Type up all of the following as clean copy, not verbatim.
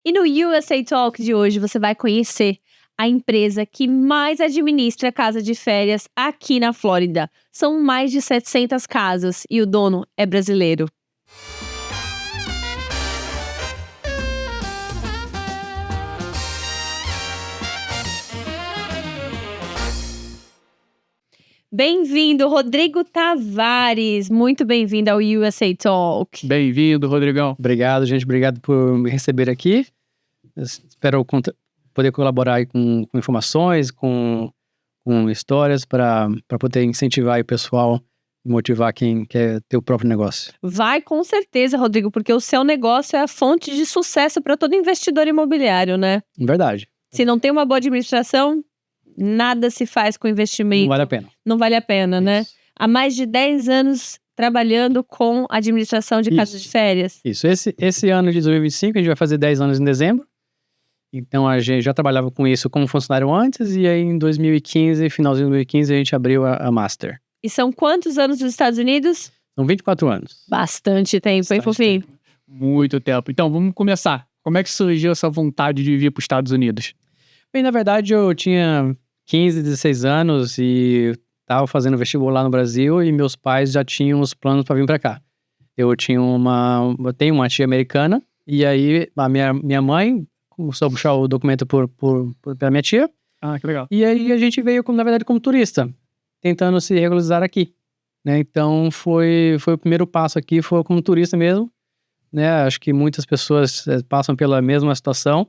E no USA Talk de hoje você vai conhecer a empresa que mais administra casa de férias aqui na Flórida. São mais de 700 casas e o dono é brasileiro. Bem-vindo, Rodrigo Tavares. Muito bem-vindo ao USA Talk. Bem-vindo, Rodrigão. Obrigado, gente. Obrigado por me receber aqui. Eu espero poder colaborar aí com informações, com histórias para poder incentivar aí o pessoal e motivar quem quer ter o próprio negócio. Vai com certeza, Rodrigo, porque o seu negócio é a fonte de sucesso para todo investidor imobiliário, né? Verdade. Se não tem uma boa administração, nada se faz com investimento. Não vale a pena. Não vale a pena, né? Isso. Há mais de 10 anos trabalhando com administração de casas de férias. Isso. Esse ano de 2025, a gente vai fazer 10 anos em dezembro. Então, a gente já trabalhava com isso como funcionário antes. E aí, em 2015, finalzinho de 2015, a gente abriu a Master. E são quantos anos nos Estados Unidos? São 24 anos. Bastante tempo, hein, fofinho? Muito tempo. Então, vamos começar. Como é que surgiu essa vontade de vir para os Estados Unidos? Bem, na verdade, eu tinha 15, 16 anos e estava fazendo vestibular no Brasil e meus pais já tinham os planos para vir para cá. Eu tenho uma tia americana e aí a minha mãe começou a puxar o documento pela minha tia. Ah, que legal. E aí a gente veio, na verdade, como turista, tentando se regularizar aqui, né? Então foi o primeiro passo aqui, foi como turista mesmo, né? Acho que muitas pessoas passam pela mesma situação.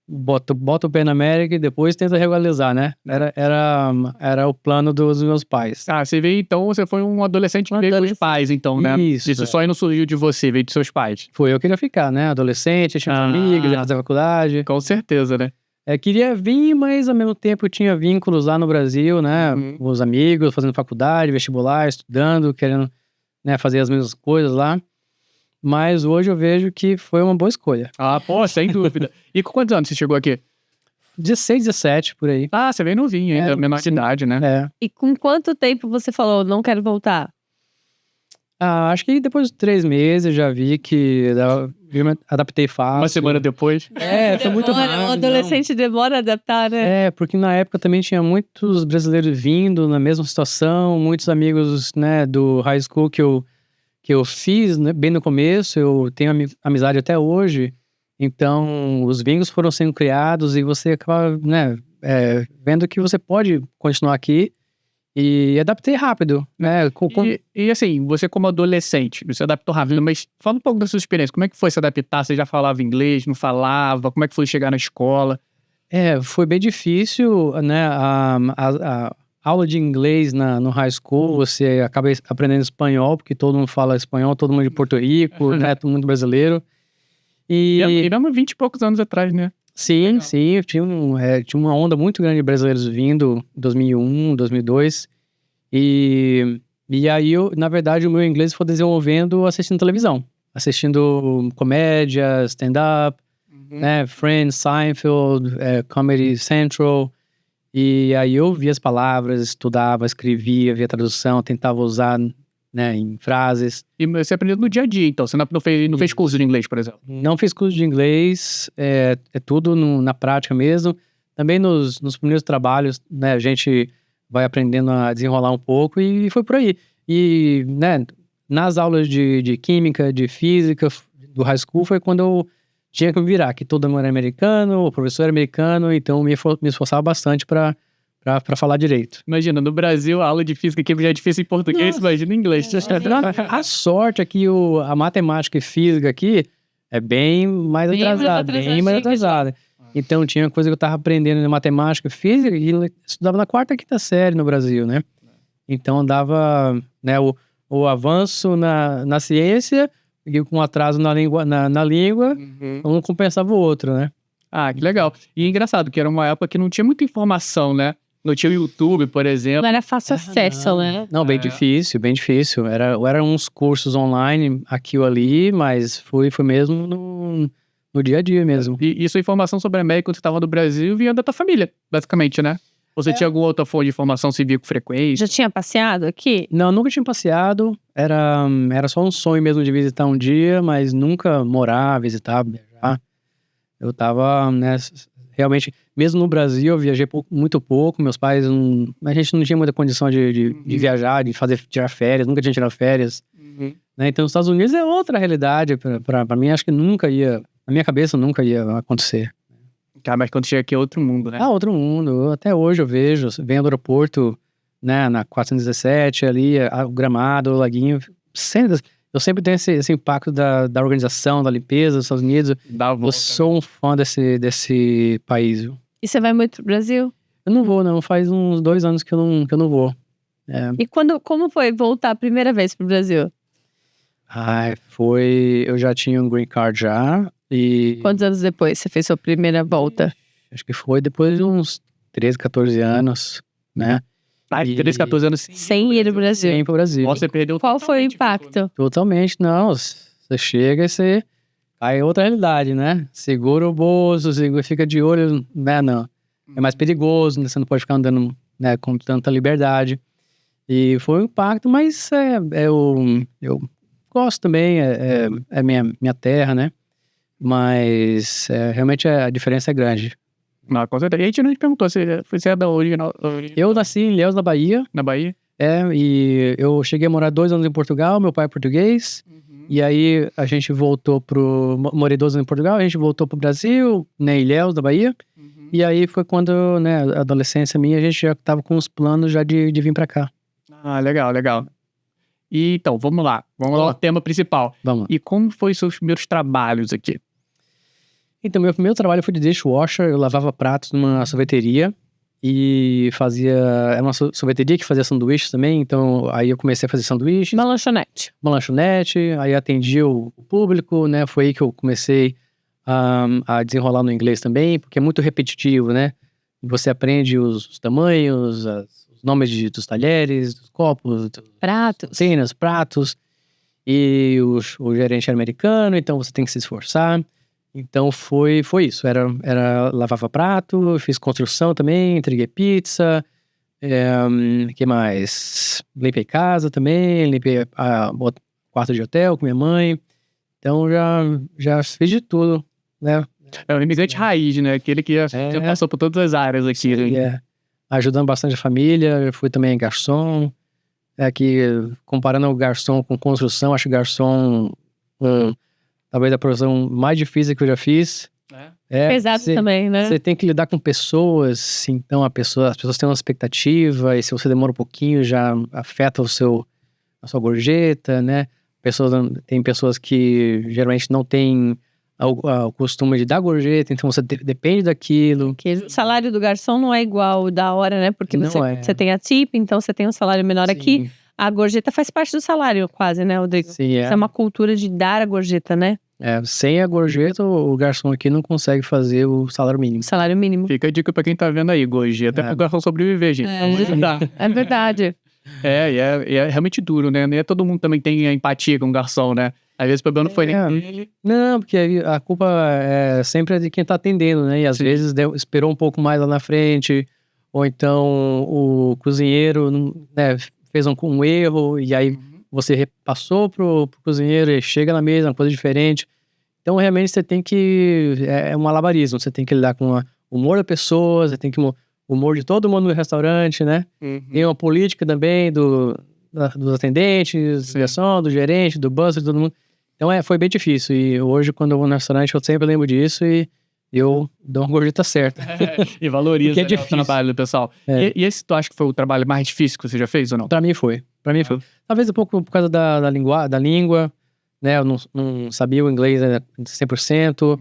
Bota o pé na América e depois tenta regularizar, né? Era o plano dos meus pais. Ah, você veio então, você foi um adolescente que veio com os pais, então, né? Isso. Só aí não surgiu de você, veio de seus pais. Foi, eu queria ficar, né? Adolescente, tinha amigos, ia fazer faculdade. Com certeza, né? Queria vir, mas ao mesmo tempo eu tinha vínculos lá no Brasil, né? Com os amigos, fazendo faculdade, vestibular, estudando, querendo, né, fazer as mesmas coisas lá. Mas hoje eu vejo que foi uma boa escolha. Ah, pô, sem dúvida. E com quantos anos você chegou aqui? 16, 17, por aí. Ah, você veio novinho ainda, menor de idade, né? E com quanto tempo você falou, não quero voltar? Acho que depois de 3 meses eu já vi que eu me adaptei fácil. Uma semana depois. Foi muito rápido. O adolescente demora a adaptar, né? Porque na época também tinha muitos brasileiros vindo na mesma situação, muitos amigos, né, do high school que eu fiz, né, bem no começo, eu tenho amizade até hoje, então os vínculos foram sendo criados e você acaba, né, vendo que você pode continuar aqui e adaptei rápido, né? E assim, você como adolescente, você adaptou rápido, mas fala um pouco da sua experiência, como é que foi se adaptar? Você já falava inglês, não falava? Como é que foi chegar na escola? Foi bem difícil, né, a aula de inglês no high school, você acaba aprendendo espanhol, porque todo mundo fala espanhol, todo mundo de Porto Rico, né, todo mundo brasileiro. E mesmo 20 e poucos anos atrás, né? Sim, tinha uma onda muito grande de brasileiros vindo em 2001, 2002. E aí, na verdade, o meu inglês foi desenvolvendo assistindo televisão. Assistindo comédia, stand-up, né, Friends, Seinfeld, Comedy Central. E aí eu via as palavras, estudava, escrevia, via tradução, tentava usar, né, em frases. E você aprendeu no dia a dia, então? Você não fez curso de inglês, por exemplo? Não fiz curso de inglês, é tudo na prática mesmo. Também nos primeiros trabalhos, né, a gente vai aprendendo a desenrolar um pouco e foi por aí. E, né, nas aulas de química, de física, do high school, foi quando eu tinha que me virar, que todo mundo era americano, o professor era americano, então me esforçava bastante para falar direito. Imagina, no Brasil, a aula de física que já é difícil em português, imagina em inglês. A sorte é que a matemática e física aqui é bem mais atrasada. Então tinha coisa que eu tava aprendendo em matemática e física e estudava na 4ª, 5ª série no Brasil, né? Então dava, né, o avanço na ciência e com atraso na língua, um compensava o outro, né? Ah, que legal. E engraçado, que era uma época que não tinha muita informação, né? Não tinha o YouTube, por exemplo. Não era fácil acesso, né? Não, bem difícil, bem difícil. Eram uns cursos online aqui ou ali, mas foi mesmo no dia a dia mesmo. E sua informação sobre a América, quando você estava no Brasil, vinha da tua família, basicamente, né? Ou você tinha alguma outra fonte de informação, se via com frequência? Já tinha passeado aqui? Não, nunca tinha passeado. Era só um sonho mesmo de visitar um dia, mas nunca morar, visitar, viajar. Eu tava, né, realmente, mesmo no Brasil, eu viajei muito pouco. Meus pais, a gente não tinha muita condição de viajar, tirar férias, nunca tinha tirado férias. Né? Então, os Estados Unidos é outra realidade. Pra mim, acho que nunca ia, na minha cabeça, nunca ia acontecer. Cara, mas quando chega aqui é outro mundo, né? Outro mundo. Até hoje eu venho do aeroporto, né, na 417, ali, o Gramado, o Laguinho. Eu sempre tenho esse impacto da organização, da limpeza dos Estados Unidos. Dá a volta. Eu sou um fã desse país. Viu? E você vai muito pro Brasil? Eu não vou, não. Faz uns 2 anos que eu não vou. E como foi voltar a primeira vez pro Brasil? Eu já tinha um green card já. E Quantos anos depois você fez sua primeira volta? acho que foi depois de uns 13, 14 anos, né? 13, 14 anos Sem ir ao Brasil. Vem pro Brasil. Nossa, você perdeu Qual foi o totalmente impacto? Totalmente, não. Você chega e você cai em outra realidade, né? Segura o bolso, fica de olho, né? Não. É mais perigoso, né? Você não pode ficar andando, né, com tanta liberdade. E foi um impacto, mas eu gosto também, é minha terra, né? Mas realmente a diferença é grande. Não, com certeza. E a gente não te perguntou, você é da original? Eu nasci em Ilhéus, na Bahia. Na Bahia? E eu cheguei a morar 2 anos em Portugal, meu pai é português. E aí a gente voltou morei 2 anos em Portugal, a gente voltou pro Brasil, né, Ilhéus, da Bahia. E aí foi quando, né, a adolescência minha, a gente já tava com os planos já de vir pra cá. Legal, legal. E então, vamos lá ao tema principal. Vamos lá. E como foi os seus primeiros trabalhos aqui? Então, meu primeiro trabalho foi de dishwasher. Eu lavava pratos numa sorveteria e era uma sorveteria que fazia sanduíches também. Então, aí eu comecei a fazer sanduíches. Uma lanchonete. Uma lanchonete, aí atendia o público, né? Foi aí que eu comecei a desenrolar no inglês também, porque é muito repetitivo, né? Você aprende os tamanhos, os nomes dos talheres, dos copos, Pratos. cenas, pratos. E o gerente era americano, então você tem que se esforçar. Então foi isso, era lavava prato, fiz construção também, entreguei pizza, que mais? Limpei casa também, limpei o quarto de hotel com minha mãe, então já fiz de tudo, né? É um imigrante raiz, né? Aquele que já passou por todas as áreas aqui. Ajudando bastante a família, eu fui também garçom, que comparando o garçom com construção, acho que garçom... talvez a profissão mais difícil que eu já fiz. Pesado também, né? Você tem que lidar com pessoas, então as pessoas têm uma expectativa, e se você demora um pouquinho, já afeta a sua gorjeta, né? Tem pessoas que geralmente não têm o costume de dar gorjeta, então você depende daquilo. Porque o salário do garçom não é igual da hora, né? Porque você tem a tip, então você tem um salário menor aqui. A gorjeta faz parte do salário quase, né, Rodrigo? Sim, Isso é uma cultura de dar a gorjeta, né? Sem a gorjeta, o garçom aqui não consegue fazer o salário mínimo. Salário mínimo. Fica a dica pra quem tá vendo aí, gorjeta pro garçom sobreviver, gente. É verdade. É realmente duro, né? Nem todo mundo também tem a empatia com o garçom, né? Às vezes o problema não foi nem dele. Não, porque a culpa sempre é de quem tá atendendo, né? E às vezes esperou um pouco mais lá na frente, ou então o cozinheiro, né, fez um erro, e aí você repassou pro cozinheiro e chega na mesa, uma coisa diferente. Então, realmente, você tem que... É um malabarismo. Você tem que lidar com o humor da pessoa, você tem que... O humor de todo mundo no restaurante, né? Tem uma política também dos atendentes, da direção, do gerente, do buzzer, todo mundo. Então, foi bem difícil. E hoje, quando eu vou no restaurante, eu sempre lembro disso e eu dou uma gorjeta certa. E valoriza, é difícil. O trabalho do pessoal. E esse tu acha que foi o trabalho mais difícil que você já fez ou não? Pra mim foi. Talvez um pouco por causa da língua, né? Eu não sabia o inglês 100%.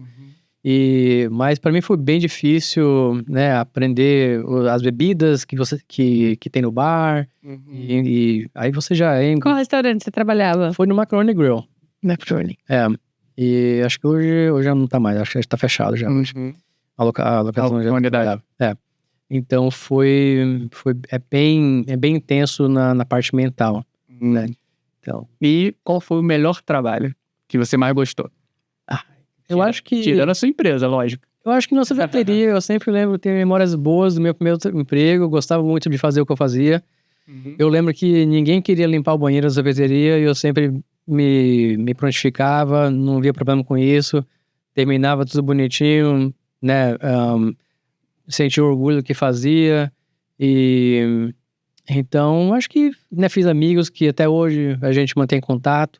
Mas pra mim foi bem difícil, né? Aprender as bebidas que tem no bar. E aí você já... Qual restaurante você trabalhava? Foi no Macaroni Grill. Macaroni. E acho que hoje já não tá mais. Acho que tá fechado já. A locação já unidade. Então é bem intenso na parte mental, né? Então, e qual foi o melhor trabalho que você mais gostou? Eu acho que... Tirando a sua empresa, lógico. Eu acho que na sorveteria, eu sempre lembro, tenho memórias boas do meu primeiro emprego, eu gostava muito de fazer o que eu fazia. Eu lembro que ninguém queria limpar o banheiro da sorveteria e eu sempre me prontificava, não via problema com isso. terminava tudo bonitinho, né? Sentia orgulho do que fazia. E então, acho que, né, fiz amigos que até hoje a gente mantém contato.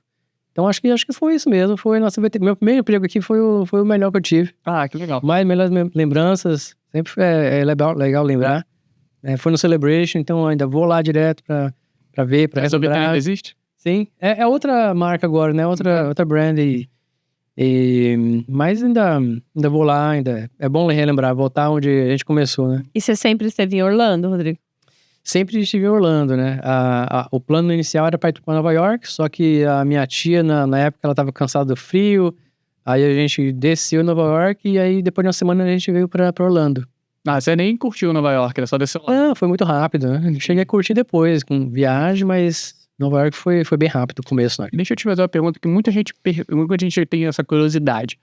Então, acho que foi isso mesmo. Foi meu primeiro emprego aqui foi o melhor que eu tive. Ah, que legal. Mas melhores lembranças, sempre é legal lembrar. Foi no Celebration, então eu ainda vou lá direto pra ver, pra Essa lembrar. ainda existe? Sim, é outra marca agora, né? Outra brand. Mas ainda vou lá, ainda é bom relembrar, voltar onde a gente começou, né? E você sempre esteve em Orlando, Rodrigo? Sempre estive em Orlando, né? O plano inicial era para ir para Nova York, só que a minha tia, na época, ela estava cansada do frio. Aí a gente desceu em Nova York e aí depois de uma semana a gente veio para Orlando. Ah, você nem curtiu Nova York, era só desceu lá. Não, foi muito rápido, né? Cheguei a curtir depois, com viagem, mas Nova York foi bem rápido o começo, né? Deixa eu te fazer uma pergunta que muita gente tem essa curiosidade.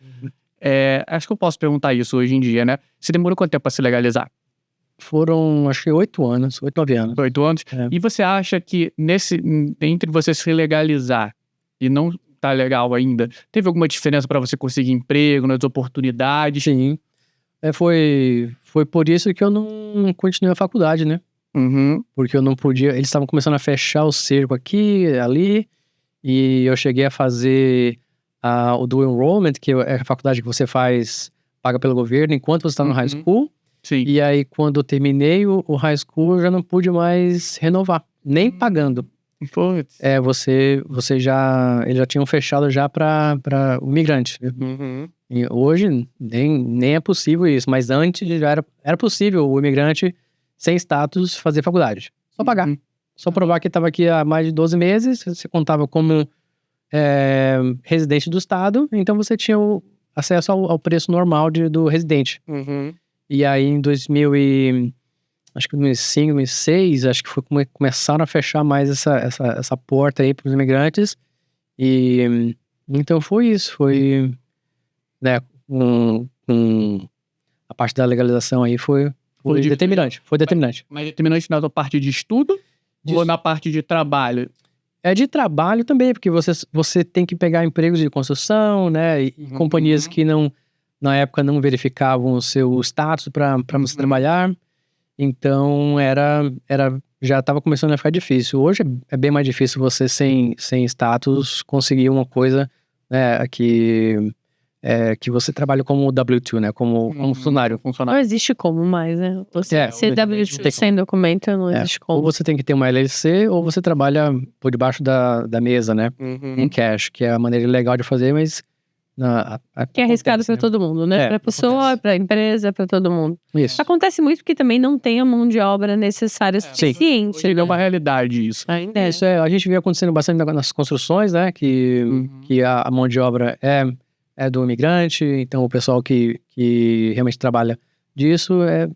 Acho que eu posso perguntar isso hoje em dia, né? Você demorou quanto tempo para se legalizar? Foram, acho que 8 anos, 8, 9 anos. 8 anos? É. E você acha que entre você se legalizar e não tá legal ainda, teve alguma diferença para você conseguir emprego, nas oportunidades? Sim. Foi por isso que eu não continuei a faculdade, né? Uhum. Porque eu não podia. Eles estavam começando a fechar o cerco aqui, ali, e eu cheguei a fazer o dual enrollment, que é a faculdade que você paga pelo governo enquanto você está no high school. Sim. E aí, quando eu terminei o high school, eu já não pude mais renovar, nem pagando. Putz. Eles já tinham fechado já para o migrante. Uhum. E hoje nem é possível isso, mas antes já era possível o imigrante sem status fazer faculdade. Só pagar. Uhum. Só provar que estava aqui há mais de 12 meses, você contava como residente do estado, então você tinha acesso ao preço normal do residente. Uhum. E aí em 2005, 2006, acho que foi como começaram a fechar mais essa porta aí para os imigrantes. E então foi isso, né, a parte da legalização aí foi determinante. Foi determinante. Mas determinante na parte de estudo ou na parte de trabalho? É de trabalho também, porque você tem que pegar empregos de construção, né, e companhias que na época não verificavam o seu status para você trabalhar. Então já estava começando a ficar difícil. Hoje é bem mais difícil você sem status conseguir uma coisa, né, que você trabalha como W2, né, como funcionário. Não existe como mais, né? Você ser W2 sem documento não existe como. Ou você tem que ter uma LLC ou você trabalha por debaixo da mesa, né, em cash, que é a maneira legal de fazer, mas que é arriscado para todo mundo, né? Para pessoa, para empresa, para todo mundo. Isso. Acontece muito porque também não tem a mão de obra necessária suficiente. Hoje é uma realidade isso. Ainda é. Isso a gente vê acontecendo bastante nas construções, né? Que a mão de obra é do imigrante, então o pessoal que realmente trabalha disso é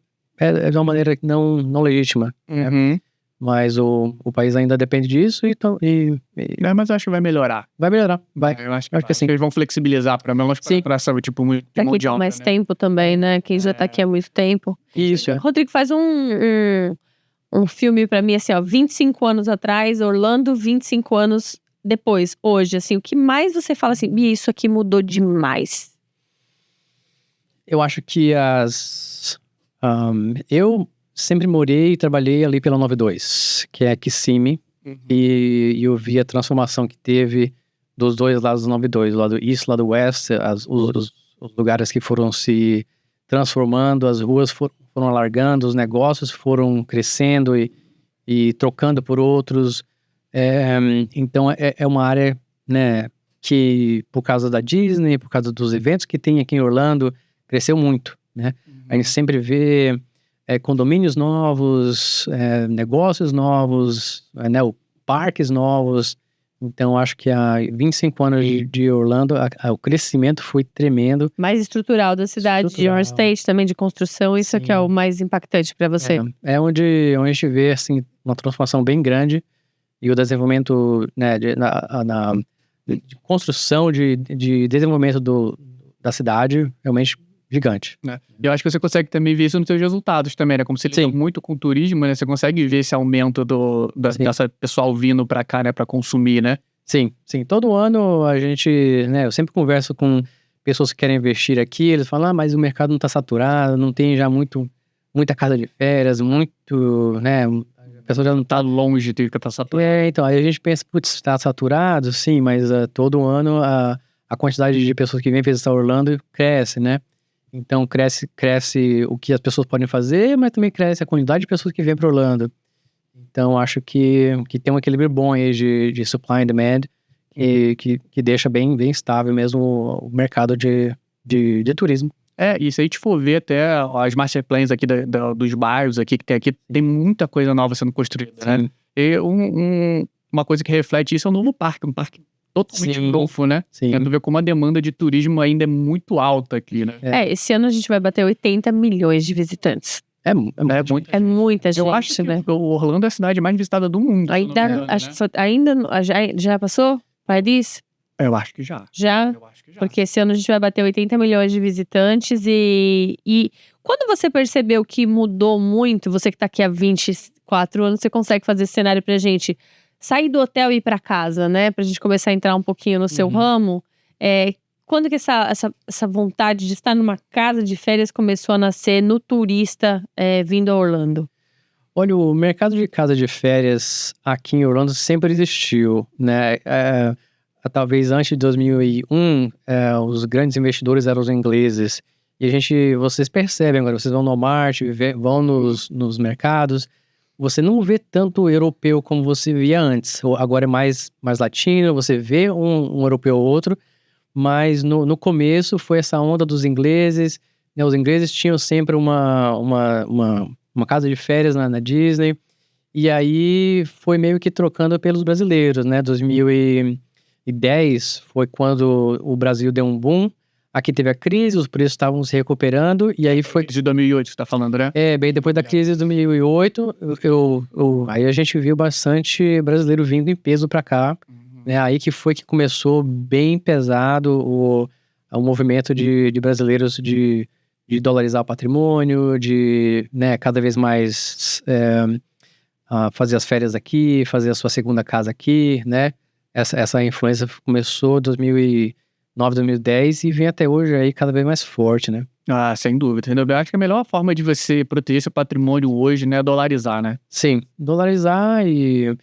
de uma maneira não legítima. Né? Mas o país ainda depende disso mas eu acho que vai melhorar. Vai melhorar, vai. Eu acho que sim. Eles vão flexibilizar para menos para tipo muito Daqui por mais tempo também, né? Quem já tá aqui há muito tempo. Isso. Rodrigo, faz um filme pra mim, assim, ó, 25 anos atrás, Orlando, 25 anos depois, hoje, assim, o que mais você fala assim, Bia, isso aqui mudou demais? Eu acho que eu sempre morei e trabalhei ali pela 92, que é a Kissimmee, e eu vi a transformação que teve dos dois lados do 92, o lado East, o lado West, os lugares que foram se transformando, as ruas foram alargando, os negócios foram crescendo e trocando por outros. Então é uma área, né, que por causa da Disney, por causa dos eventos que tem aqui em Orlando, cresceu muito, né? A gente sempre vê condomínios novos, negócios novos, né, parques novos. Então, acho que há 25 anos de Orlando, o crescimento foi tremendo. Mais estrutural da cidade, de Orange State, também de construção, isso aqui é o mais impactante para você. É onde a gente vê, assim, uma transformação bem grande e o desenvolvimento, né, de construção, de desenvolvimento da cidade, realmente gigante. Né? Eu acho que você consegue também ver isso nos seus resultados também, né? Como você lida muito com turismo, né? Você consegue ver esse aumento dessa pessoal vindo pra cá, né? Pra consumir, né? Sim. Todo ano a gente, né? Eu sempre converso com pessoas que querem investir aqui, eles falam, mas o mercado não está saturado, não tem já muita casa de férias, muito, né, a pessoa já não Tá longe de estar saturado. então, aí a gente pensa, putz, está saturado? Sim, mas todo ano a quantidade de pessoas que vêm visitar Orlando cresce, né? Então, cresce o que as pessoas podem fazer, mas também cresce a quantidade de pessoas que vêm para Orlando. Então, acho que tem um equilíbrio bom aí de supply and demand, que deixa bem estável mesmo o mercado de turismo. E se a gente for ver até as master plans aqui dos bairros aqui que tem muita coisa nova sendo construída, né? E uma coisa que reflete isso é o novo parque, um parque totalmente novo, né? Sim. Quero ver como a demanda de turismo ainda é muito alta aqui, né? Esse ano a gente vai bater 80 milhões de visitantes. É muito. É muita gente, Eu acho né? que o Orlando é a cidade mais visitada do mundo. Já passou? Paris? Eu acho que já. Já? Eu acho que já. Porque esse ano a gente vai bater 80 milhões de visitantes e quando você percebeu que mudou muito, você que tá aqui há 24 anos, você consegue fazer esse cenário pra gente sair do hotel e ir pra casa, né? Pra gente começar a entrar um pouquinho no seu ramo. Quando que essa vontade de estar numa casa de férias começou a nascer no turista vindo a Orlando? Olha, o mercado de casa de férias aqui em Orlando sempre existiu, né? Talvez antes de 2001, os grandes investidores eram os ingleses. E vocês percebem agora, vocês vão no Walmart, vão nos mercados, você não vê tanto europeu como você via antes. Agora é mais latino, você vê um europeu ou outro, mas no começo foi essa onda dos ingleses, né? Os ingleses tinham sempre uma casa de férias na Disney, e aí foi meio que trocando pelos brasileiros, né? 2010 foi quando o Brasil deu um boom, aqui teve a crise, os preços estavam se recuperando, e aí foi... De 2008, você tá falando, né? Bem depois da crise de 2008, aí a gente viu bastante brasileiro vindo em peso pra cá, né? Aí que foi que começou bem pesado o movimento de brasileiros de dolarizar o patrimônio, de, né, cada vez mais fazer as férias aqui, fazer a sua segunda casa aqui, né? Essa influência começou em 2009, 2010 e vem até hoje aí cada vez mais forte, né? Ah, sem dúvida. Eu acho que a melhor forma de você proteger seu patrimônio hoje, né, é dolarizar, né? Sim, dolarizar e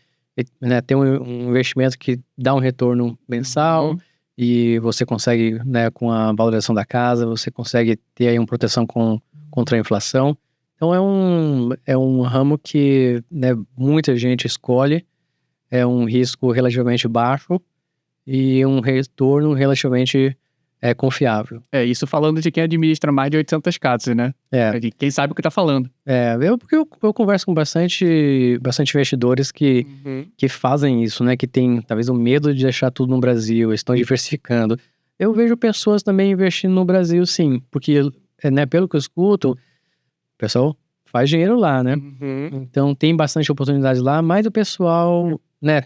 né, ter um investimento que dá um retorno mensal e você consegue, né, com a valorização da casa, você consegue ter aí uma proteção contra a inflação. Então é um ramo que, né, muita gente escolhe, é um risco relativamente baixo e um retorno relativamente confiável. Isso falando de quem administra mais de 800 casas, né? De quem sabe o que tá falando. Porque eu converso com bastante investidores que fazem isso, né? Que tem talvez o medo de deixar tudo no Brasil, estão diversificando. Eu vejo pessoas também investindo no Brasil, sim, porque, né, pelo que eu escuto, o pessoal faz dinheiro lá, né? Então tem bastante oportunidade lá, mas o pessoal, né,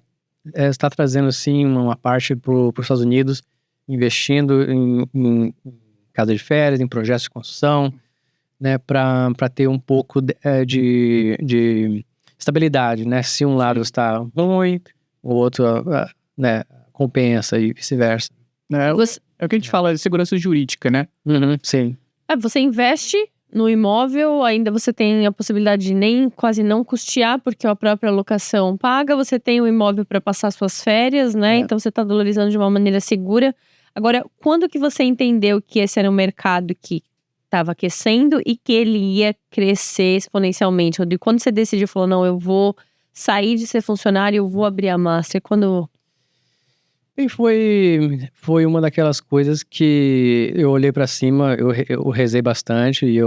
está trazendo, sim, uma parte para os Estados Unidos, investindo em casa de férias, em projetos de construção, né, para ter um pouco de estabilidade, né? Se um lado está ruim, o outro, né, compensa e vice-versa. É o que a gente fala de segurança jurídica, né? Sim. Você investe no imóvel, ainda você tem a possibilidade de quase não custear, porque a própria locação paga, você tem o imóvel para passar suas férias, né? Então você está dolarizando de uma maneira segura. Agora, quando que você entendeu que esse era um mercado que estava aquecendo e que ele ia crescer exponencialmente? Rodrigo, quando você decidiu, falou, não, eu vou sair de ser funcionário, eu vou abrir a Master, quando... E foi uma daquelas coisas que eu olhei pra cima, eu rezei bastante e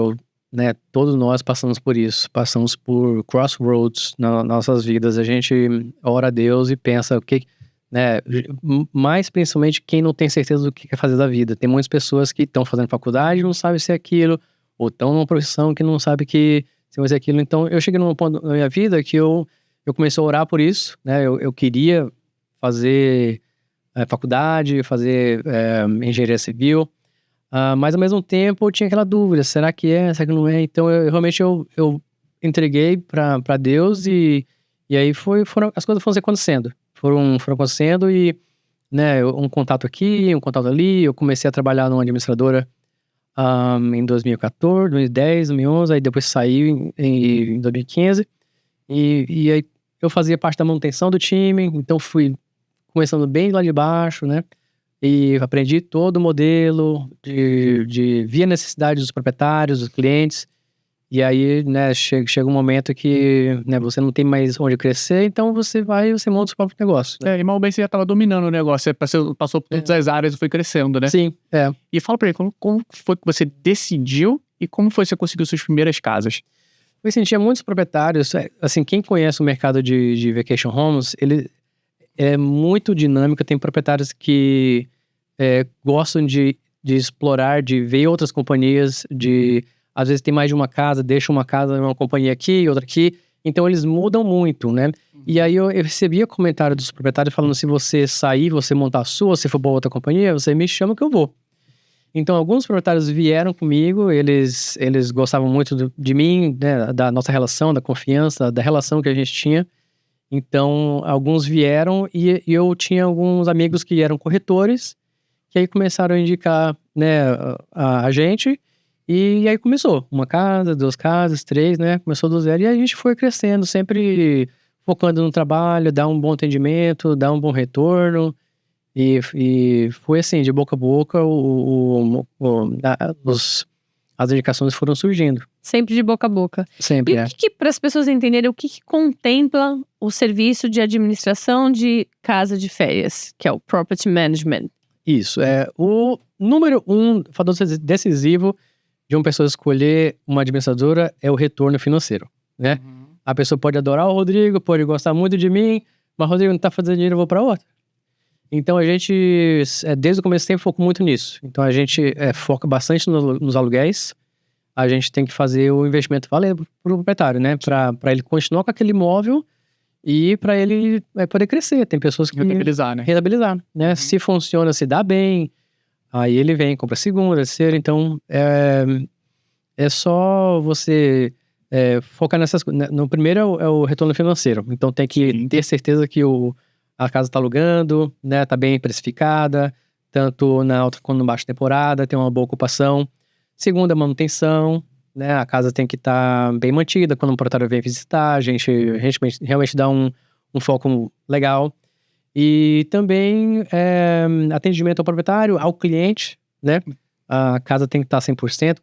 né, todos nós passamos por isso, passamos por crossroads nas nossas vidas. A gente ora a Deus e pensa o que, né, mais principalmente quem não tem certeza do que quer fazer da vida. Tem muitas pessoas que estão fazendo faculdade e não sabem se é aquilo, ou estão numa profissão que não sabe se vai ser aquilo. Então eu cheguei num ponto na minha vida que eu comecei a orar por isso, né, eu queria fazer faculdade, fazer engenharia civil, mas ao mesmo tempo eu tinha aquela dúvida, será que será que não é? Então eu realmente entreguei para Deus e aí as coisas foram acontecendo, foram acontecendo e né, um contato aqui, um contato ali. Eu comecei a trabalhar numa administradora em 2014, 2010, 2011, aí depois saí em 2015. E aí eu fazia parte da manutenção do time, então fui começando bem lá de baixo, né? E aprendi todo o modelo de via necessidade dos proprietários, dos clientes. E aí, né, chega um momento que, né, você não tem mais onde crescer, então você monta o seu próprio negócio. Né? E mal bem você já tava dominando o negócio, você passou por todas as áreas e foi crescendo, né? Sim, E fala pra ele, como foi que você decidiu e como foi que você conseguiu suas primeiras casas? Eu sentia muitos proprietários, assim, quem conhece o mercado de vacation homes, ele é muito dinâmico, tem proprietários que gostam de explorar, de ver outras companhias, às vezes tem mais de uma casa, deixa uma casa, uma companhia aqui, outra aqui. Então eles mudam muito, né? E aí eu recebia comentário dos proprietários falando, se você sair, você montar a sua, se for para outra companhia, você me chama que eu vou. Então alguns proprietários vieram comigo, eles gostavam muito de mim, né? Da nossa relação, da confiança, da relação que a gente tinha. Então alguns vieram e eu tinha alguns amigos que eram corretores, que aí começaram a indicar, né, a gente. E aí começou, uma casa, 2 casas, 3, né? Começou do zero e a gente foi crescendo, sempre focando no trabalho, dar um bom atendimento, dar um bom retorno. E foi assim, de boca a boca, as indicações foram surgindo. Sempre de boca a boca. Sempre, E o que para as pessoas entenderem, o que contempla o serviço de administração de casa de férias, que é o Property Management? Isso, o número 1 fator decisivo de uma pessoa escolher uma administradora é o retorno financeiro, né? A pessoa pode adorar o Rodrigo, pode gostar muito de mim, mas o Rodrigo não tá fazendo dinheiro, eu vou para outra. Então a gente, desde o começo, sempre focou muito nisso. Então a gente foca bastante nos aluguéis. A gente tem que fazer o investimento valer pro proprietário, né? Para ele continuar com aquele imóvel e para ele poder crescer. Tem pessoas que... Rentabilizar, né? Rentabilizar, né? Se funciona, se dá bem, aí ele vem, compra a segunda, terceira. Então é só você focar nessas coisas. No primeiro é o retorno financeiro. Então tem que ter certeza que a casa está alugando, né? Tá bem precificada, tanto na alta quanto no baixa temporada, tem uma boa ocupação. Segunda, manutenção, né? A casa tem que estar bem mantida. Quando o proprietário vem visitar, a gente realmente dá um foco legal. E também atendimento ao proprietário, ao cliente, né? A casa tem que estar 100%.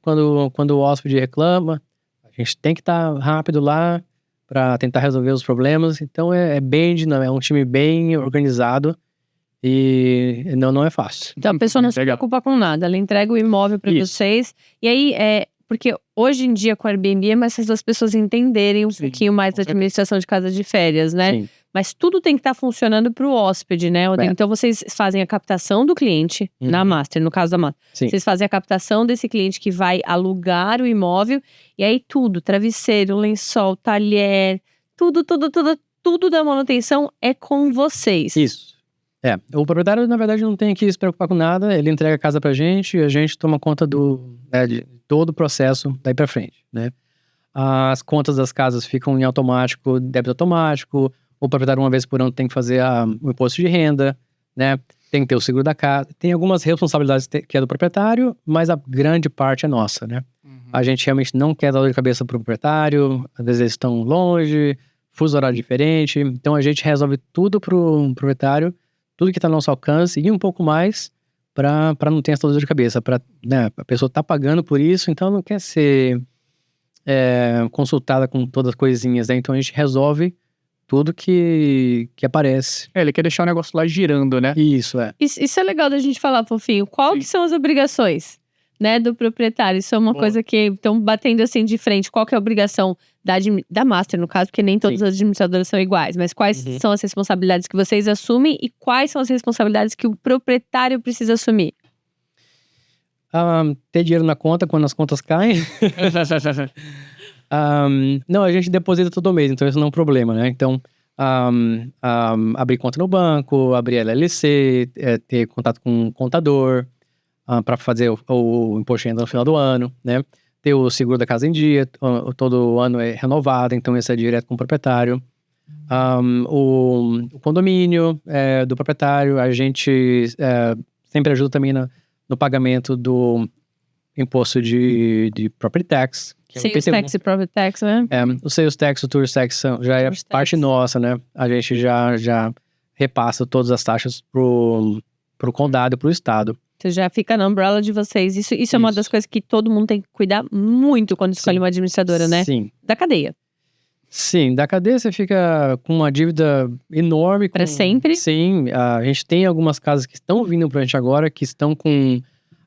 Quando o hóspede reclama, a gente tem que estar rápido lá para tentar resolver os problemas. Então é bem dinâmico, é um time bem organizado e não é fácil. Então a pessoa não se preocupa com nada, ela entrega o imóvel para vocês. E aí porque hoje em dia com o Airbnb é mais fácil as pessoas entenderem um pouquinho mais da administração de casa de férias, né? Sim. Mas tudo tem que estar funcionando para o hóspede, né? Então vocês fazem a captação do cliente na Master, no caso da Master. Sim. Vocês fazem a captação desse cliente que vai alugar o imóvel. E aí tudo, travesseiro, lençol, talher, tudo da manutenção é com vocês. Isso. O proprietário, na verdade, não tem que se preocupar com nada. Ele entrega a casa pra gente e a gente toma conta de todo o processo daí pra frente, né? As contas das casas ficam em automático, débito automático. O proprietário, uma vez por ano, tem que fazer o imposto de renda, né? Tem que ter o seguro da casa. Tem algumas responsabilidades que é do proprietário, mas a grande parte é nossa, né? A gente realmente não quer dar dor de cabeça pro proprietário. Às vezes eles estão longe, fuso horário diferente. Então a gente resolve tudo pro proprietário, tudo que tá no nosso alcance e um pouco mais para não ter essa dor de cabeça. Né, a pessoa tá pagando por isso, então não quer ser consultada com todas as coisinhas, né? Então a gente resolve tudo que aparece. Ele quer deixar o negócio lá girando, né? Isso, Isso é legal da gente falar, fofinho. Qual que são as obrigações, né, do proprietário? Isso é uma coisa que estão batendo assim de frente. Qual que é a obrigação da Master, no caso, porque nem todas as administradoras são iguais. Mas quais são as responsabilidades que vocês assumem e quais são as responsabilidades que o proprietário precisa assumir? Ter dinheiro na conta quando as contas caem. Não, a gente deposita todo mês, então isso não é um problema, né? Então, abrir conta no banco, abrir LLC, ter contato com um contador para fazer o imposto de renda no final do ano, né? Ter o seguro da casa em dia, todo ano é renovado, então esse é direto com o proprietário. O condomínio do proprietário, a gente sempre ajuda também no pagamento do imposto de property tax. Sales tax e property tax, né? O sales tax, o tourist tax já é Tourist parte tax. nossa, né? A gente já repassa todas as taxas pro condado, pro estado. Você já fica na umbrella de vocês. Isso é uma das coisas que todo mundo tem que cuidar muito quando escolhe uma administradora, né? Sim. Da cadeia. Sim, da cadeia você fica com uma dívida enorme. Pra sempre? Sim, a gente tem algumas casas que estão vindo pra gente agora, que estão com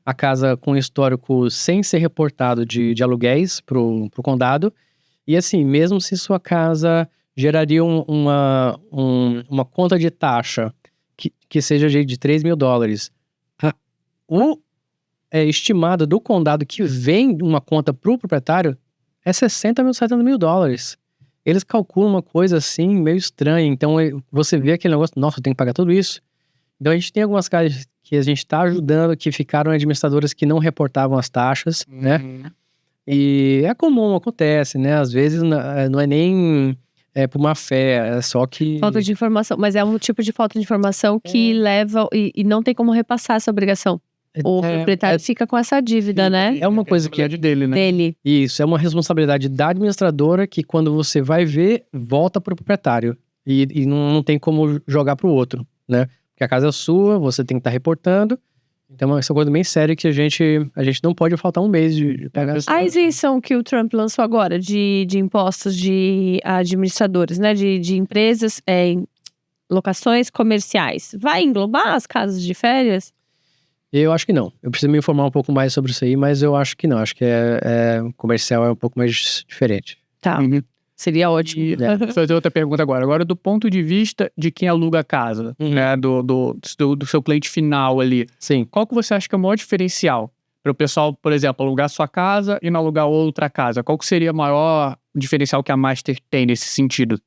a casa com histórico sem ser reportado de aluguéis pro condado. E assim, mesmo se sua casa geraria uma conta de taxa que seja de $3.000, o estimado do condado que vem uma conta pro proprietário é $60 mil, $70 mil. Eles calculam uma coisa assim, meio estranha. Então, você vê aquele negócio, nossa, eu tenho que pagar tudo isso. Então, a gente tem algumas casas que a gente está ajudando, que ficaram administradoras que não reportavam as taxas, né? E é comum, acontece, né? Às vezes, não é nem por má fé, é só que... Falta de informação. Mas é um tipo de falta de informação que leva... E não tem como repassar essa obrigação. O proprietário fica com essa dívida, né? É uma coisa que é dele, né? Dele. Isso, é uma responsabilidade da administradora que quando você vai ver, volta pro proprietário. E não tem como jogar pro outro, né? Porque a casa é sua, você tem que estar reportando. Então, essa é uma coisa bem séria que a gente não pode faltar um mês de pegar essa... A isenção que o Trump lançou agora de impostos de administradores, né? De empresas, locações comerciais. Vai englobar as casas de férias? Eu acho que não. Eu preciso me informar um pouco mais sobre isso aí, mas eu acho que não. Acho que comercial é um pouco mais diferente. Tá. Seria ótimo. Vou fazer outra pergunta agora. Agora, do ponto de vista de quem aluga a casa, né? Do seu cliente final ali. Sim. Qual que você acha que é o maior diferencial para o pessoal, por exemplo, alugar sua casa e não alugar outra casa? Qual que seria o maior diferencial que a Master tem nesse sentido?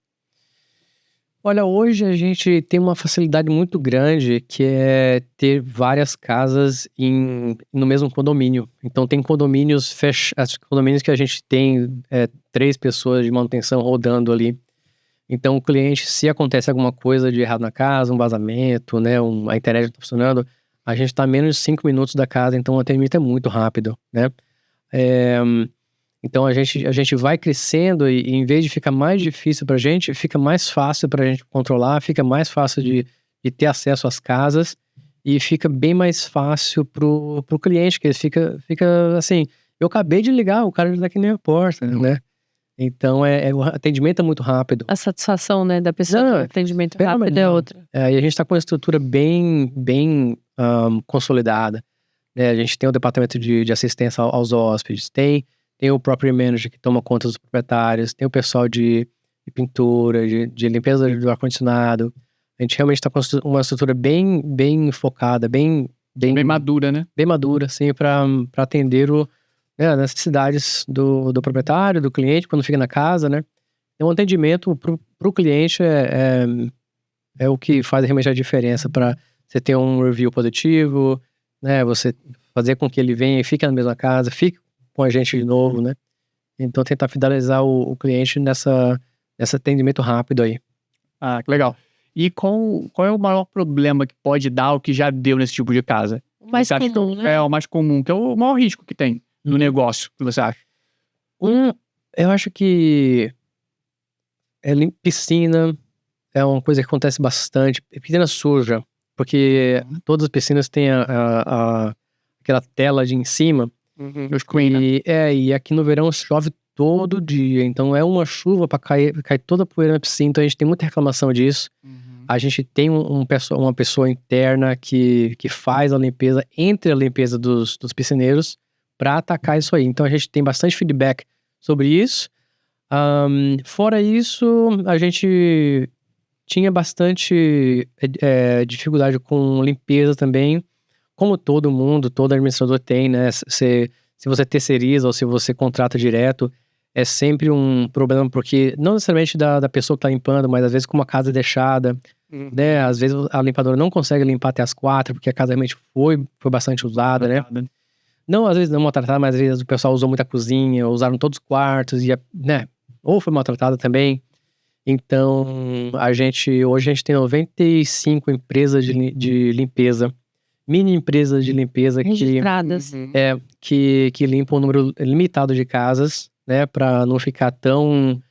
Olha, hoje a gente tem uma facilidade muito grande que é ter várias casas no mesmo condomínio. Então tem condomínios condomínios que a gente tem 3 pessoas de manutenção rodando ali. Então o cliente, se acontece alguma coisa de errado na casa, um vazamento, né, a internet não está funcionando, a gente está a menos de 5 minutos da casa, então o atendimento é muito rápido, né? Então a gente vai crescendo e em vez de ficar mais difícil pra gente, fica mais fácil pra gente controlar, fica mais fácil de ter acesso às casas e fica bem mais fácil pro cliente, que ele fica assim, eu acabei de ligar, o cara já tá aqui na minha porta, né? Então o atendimento é muito rápido. A satisfação, né, da pessoa Não, do atendimento fenomenal. rápido é outra. E a gente tá com uma estrutura bem consolidada, né? A gente tem o departamento de assistência aos hóspedes, tem o property manager que toma conta dos proprietários, tem o pessoal de pintura, de limpeza do ar-condicionado. A gente realmente está com uma estrutura bem focada, bem madura, né? Bem madura, assim, para atender as necessidades do proprietário, do cliente, quando fica na casa, né? Então, o atendimento pro cliente é o que faz realmente a diferença para você ter um review positivo, né? Você fazer com que ele venha e fique na mesma casa, fique com a gente de novo, né? Então, tentar fidelizar o cliente nesse atendimento rápido aí. Ah, que legal. E qual é o maior problema que pode dar ou que já deu nesse tipo de casa? O mais Você acha comum, que né? é o mais comum, que é o maior risco que tem no negócio, que você acha? Eu acho que piscina é uma coisa que acontece bastante. Piscina suja, porque todas as piscinas têm aquela tela de em cima. O screen, né? E aqui no verão chove todo dia, então é uma chuva pra cair toda a poeira na piscina, então a gente tem muita reclamação disso. A gente tem uma pessoa interna que faz a limpeza entre a limpeza dos piscineiros pra atacar isso aí, então a gente tem bastante feedback sobre isso. Fora isso, a gente tinha bastante dificuldade com limpeza também, como todo mundo, todo administrador tem, né? Se você terceiriza ou se você contrata direto, é sempre um problema, porque não necessariamente da pessoa que tá limpando, mas às vezes como a casa é deixada, né? Às vezes a limpadora não consegue limpar até as 4, porque a casa realmente foi bastante usada, né? Não, às vezes não maltratada, mas às vezes o pessoal usou muita cozinha, usaram todos os quartos, né? Ou foi maltratada também. Então, hoje a gente tem 95 empresas de limpeza, mini empresas de limpeza Registradas. que limpam um número limitado de casas, né, para não ficar tão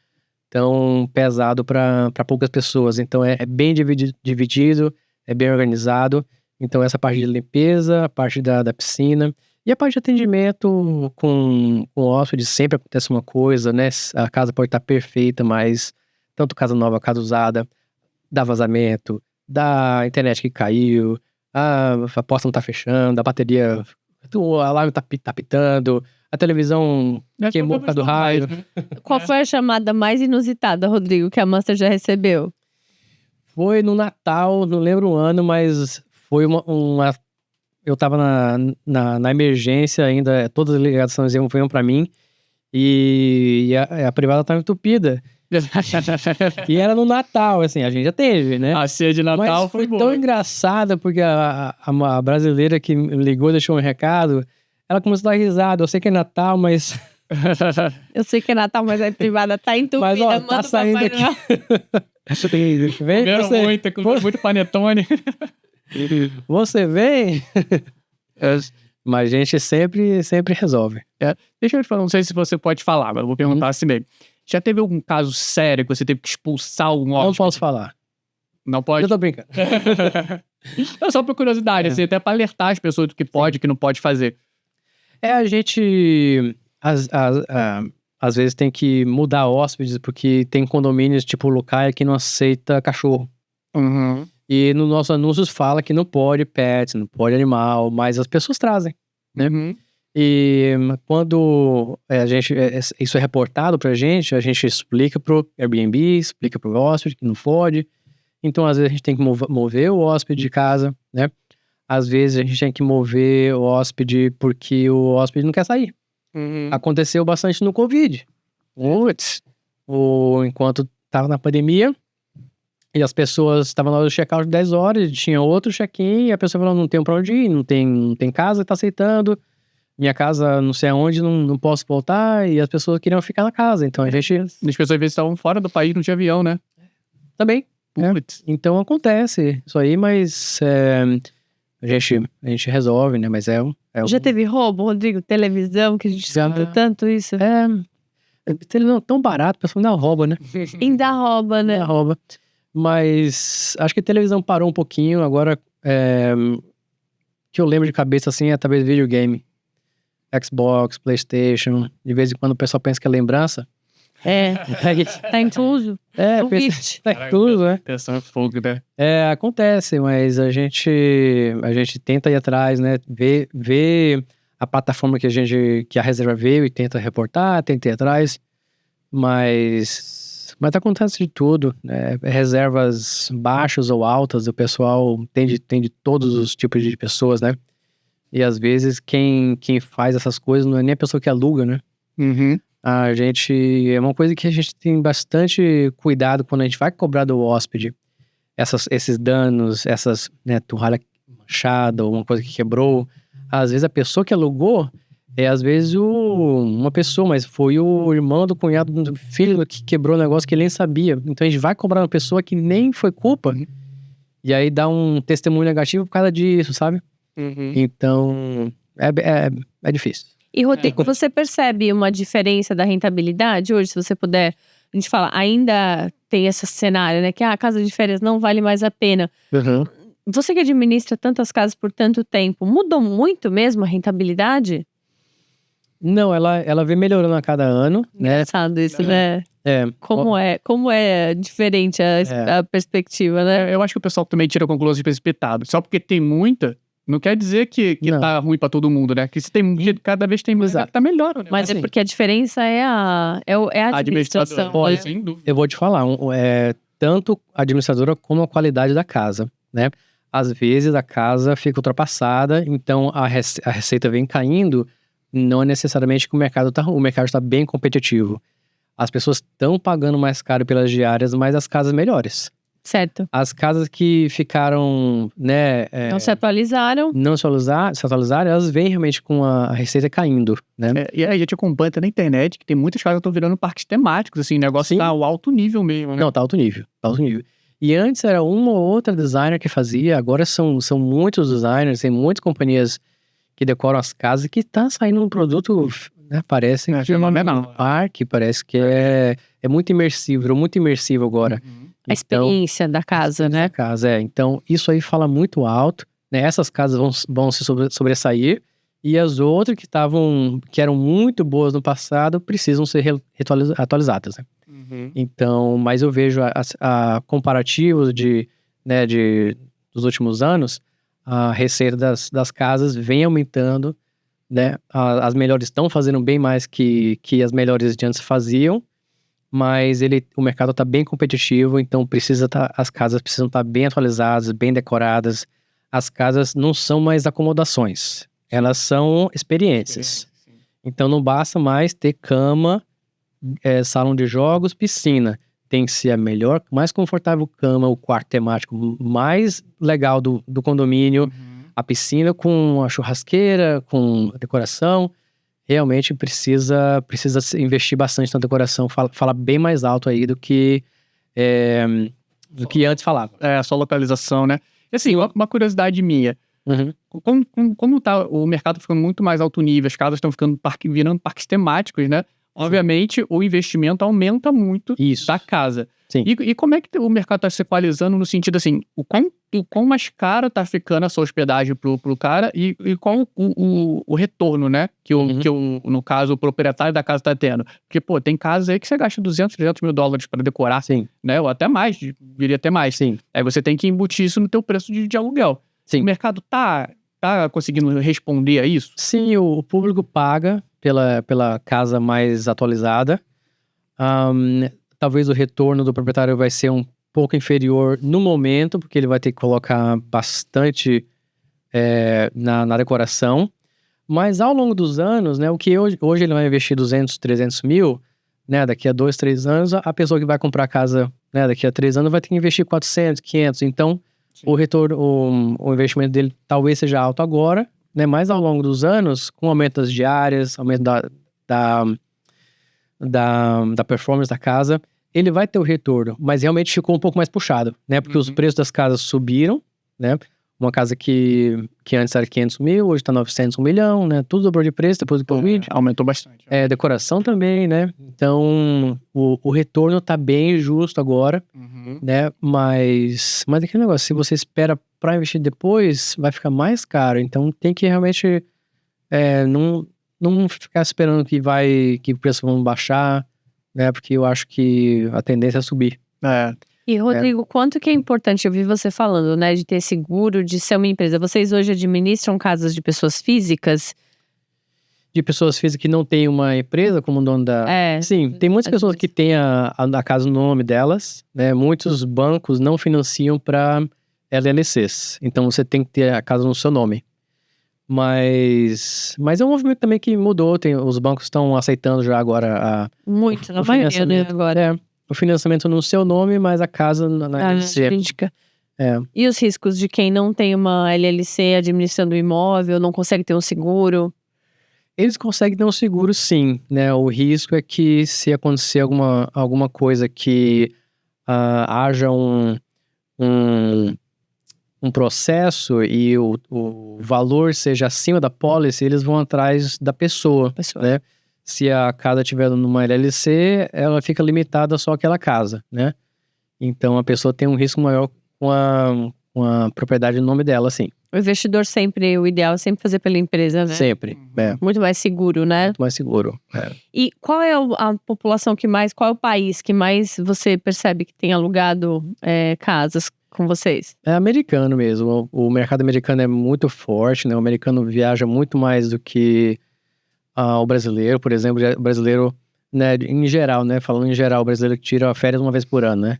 pesado para poucas pessoas. Então, é bem dividido, é bem organizado. Então, essa parte de limpeza, a parte da piscina e a parte de atendimento com o hóspede, sempre acontece uma coisa, né? A casa pode estar perfeita, mas tanto casa nova, casa usada, dá vazamento, da internet que caiu, a porta não tá fechando, a bateria, o alarme tá pitando, a televisão queimou por causa do raio. Qual foi a chamada mais inusitada, Rodrigo, que a Master já recebeu? Foi no Natal, não lembro o ano, mas foi eu tava na emergência ainda, todas as ligações iam pra mim, e a privada tava entupida. E era no Natal, assim, a gente já teve, né? A ceia de Natal Mas foi tão boa. engraçada, porque a brasileira que me ligou, deixou um recado, ela começou a dar risada. Eu sei que é Natal, mas... Eu sei que é Natal, mas a privada tá entupida. Mas, ó, manda tá o saindo Papai aqui. Noel. Vem Comeram você, muito panetone. você vem. Mas a gente sempre resolve. Deixa eu te falar, não sei se você pode falar, mas eu vou perguntar assim mesmo. Já teve algum caso sério que você teve que expulsar um Não hóspede? posso falar. Não pode? Eu tô brincando. Não, só por curiosidade, assim, até pra alertar as pessoas do que pode e que não pode fazer. A gente às vezes tem que mudar hóspedes, porque tem condomínios tipo Lucaia que não aceita cachorro. Uhum. E nos nossos anúncios fala que não pode pet, não pode animal, mas as pessoas trazem. Uhum. E quando isso é reportado pra gente, a gente explica pro Airbnb, explica pro hóspede que não pode. Então, às vezes, a gente tem que mover o hóspede de casa, né? Às vezes, a gente tem que mover o hóspede porque o hóspede não quer sair. Uhum. Aconteceu bastante no Covid. Enquanto tava na pandemia, e as pessoas estavam na hora do check-out de 10 horas, tinha outro check-in, e a pessoa falou, não tem pra onde ir, não tem casa, tá aceitando. Minha casa, não sei aonde, não posso voltar, e as pessoas queriam ficar na casa. Então, a gente... As pessoas às vezes estavam fora do país, não tinha avião, né? Também. Putz. Então, acontece isso aí, mas a gente resolve, né? Mas Já teve roubo, Rodrigo? Televisão, que a gente Já, escuta tanto isso. Televisão tão barato, o pessoal ainda rouba, né? Ainda rouba, né? Ainda rouba. Mas acho que a televisão parou um pouquinho. Agora, que eu lembro de cabeça, assim, é talvez videogame. Xbox, PlayStation. De vez em quando o pessoal pensa que é lembrança. Tá incluso. O pensa, gift. tá tudo, né? Atenção, fogo, né? Acontece, mas a gente tenta ir atrás, né? Ver a plataforma que a reserva veio e tenta reportar, tenta ir atrás. Mas acontece de tudo, né? Reservas baixas ou altas, o pessoal tem de todos os tipos de pessoas, né? E às vezes quem faz essas coisas não é nem a pessoa que aluga, né? Uhum. É uma coisa que a gente tem bastante cuidado quando a gente vai cobrar do hóspede. Esses danos, essas, né, torralha manchada ou uma coisa que quebrou. Às vezes a pessoa que alugou às vezes uma pessoa, mas foi o irmão do cunhado do filho que quebrou o negócio que ele nem sabia. Então a gente vai cobrar uma pessoa que nem foi culpa. E aí dá um testemunho negativo por causa disso, sabe? Uhum. Então é difícil. E, Rodrigo, você percebe uma diferença da rentabilidade hoje? Se você puder, a gente fala, ainda tem esse cenário, né? Que a casa de férias não vale mais a pena. Uhum. Você que administra tantas casas por tanto tempo, mudou muito mesmo a rentabilidade? Não, ela vem melhorando a cada ano, né? Engraçado isso, né? Como é diferente a perspectiva, né? Eu acho que o pessoal também tira conclusões precipitadas. Só porque tem muita, não quer dizer que tá ruim pra todo mundo, né? Que se tem cada vez tem mais, tá melhor, né? Mas é porque a diferença é a administração. Olha, sem dúvida. eu vou te falar, tanto a administradora como a qualidade da casa, né? Às vezes a casa fica ultrapassada, então a receita vem caindo, não é necessariamente que o mercado está bem competitivo. As pessoas estão pagando mais caro pelas diárias, mas as casas melhores. Certo. As casas que ficaram, né, Não se atualizaram. não se atualizaram, elas vêm realmente com a receita caindo, né? E aí a gente acompanha até na internet que tem muitas casas que estão virando parques temáticos, assim, o negócio Sim. tá ao alto nível mesmo, né? Não, tá alto nível, tá alto nível. E antes era uma ou outra designer que fazia, agora são muitos designers, tem muitas companhias que decoram as casas, que tá saindo um produto, né, parece que fenomenal. parque, parece que é muito imersivo agora. A experiência da casa, né? Então, isso aí fala muito alto, né? Essas casas vão se sobressair, e as outras que eram muito boas no passado precisam ser atualizadas, né? Então, mas eu vejo a comparativos dos últimos anos, a receita das casas vem aumentando, né? As melhores estão fazendo bem mais que as melhores de antes faziam, mas o mercado está bem competitivo, então as casas precisam estar bem atualizadas, bem decoradas. As casas não são mais acomodações, elas são experiências. Então não basta mais ter cama, salão de jogos, piscina. Tem que ser a melhor, mais confortável cama, o quarto temático mais legal do condomínio, a piscina com a churrasqueira, com a decoração. Realmente precisa investir bastante na decoração, fala bem mais alto aí do que antes falava. A sua localização, né? E assim, uma curiosidade minha, como tá o mercado ficando muito mais alto nível, as casas estão virando parques temáticos, né? Obviamente, o investimento aumenta muito da casa. Sim. E como é que o mercado está se equalizando no sentido assim, o quão mais caro tá ficando a sua hospedagem pro cara e qual o retorno, né? Que no caso, o proprietário da casa tá tendo. Porque, pô, tem casas aí que você gasta 200, 300 mil dólares para decorar, né? Ou até mais, viria até mais. Sim. Aí você tem que embutir isso no teu preço de aluguel. Sim. O mercado tá conseguindo responder a isso? Sim, o público paga pela casa mais atualizada. Talvez o retorno do proprietário vai ser um pouco inferior no momento, porque ele vai ter que colocar bastante na decoração. Mas ao longo dos anos, né, o que hoje ele vai investir 200, 300 mil, né, daqui a 2, 3 anos, a pessoa que vai comprar a casa, né, daqui a 3 anos vai ter que investir 400, 500. Então, o retorno, o investimento dele talvez seja alto agora, né, mas ao longo dos anos, com aumento das diárias, aumento da performance da casa, ele vai ter o retorno, mas realmente ficou um pouco mais puxado, né, porque os preços das casas subiram, né, uma casa que antes era 500 mil, hoje tá 900, 1 milhão, né, tudo dobrou de preço depois do Covid. Aumentou bastante. Decoração também, né, então o retorno tá bem justo agora, né, mas aquele negócio, se você espera para investir depois, vai ficar mais caro, então tem que realmente não ficar esperando que o preço vai baixar, né, porque eu acho que a tendência é subir. E, Rodrigo, quanto que é importante, eu vi você falando, né, de ter seguro, de ser uma empresa. Vocês hoje administram casas de pessoas físicas? De pessoas físicas que não têm uma empresa como dono da... Sim, tem muitas pessoas que têm a casa no nome delas, né, muitos bancos não financiam para LLCs, então você tem que ter a casa no seu nome. Mas é um movimento também que mudou, os bancos estão aceitando já agora muito, na maioria, né, agora. O financiamento no seu nome, mas a casa na LLC. Jurídica. E os riscos de quem não tem uma LLC administrando o imóvel, não consegue ter um seguro? Eles conseguem ter um seguro, sim, né? O risco é que se acontecer alguma coisa que haja um processo e o valor seja acima da policy, eles vão atrás da pessoa. Né? Se a casa estiver numa LLC, ela fica limitada só àquela casa, né? Então a pessoa tem um risco maior com a propriedade no nome dela, sim. O investidor o ideal é sempre fazer pela empresa, né? Sempre, Muito mais seguro, né? Muito mais seguro, E qual é a população qual é o país que mais você percebe que tem alugado casas com vocês? É americano mesmo, o mercado americano é muito forte, né? O americano viaja muito mais do que o brasileiro, por exemplo. O brasileiro, né, em geral, né? Falando em geral, o brasileiro tira férias uma vez por ano, né?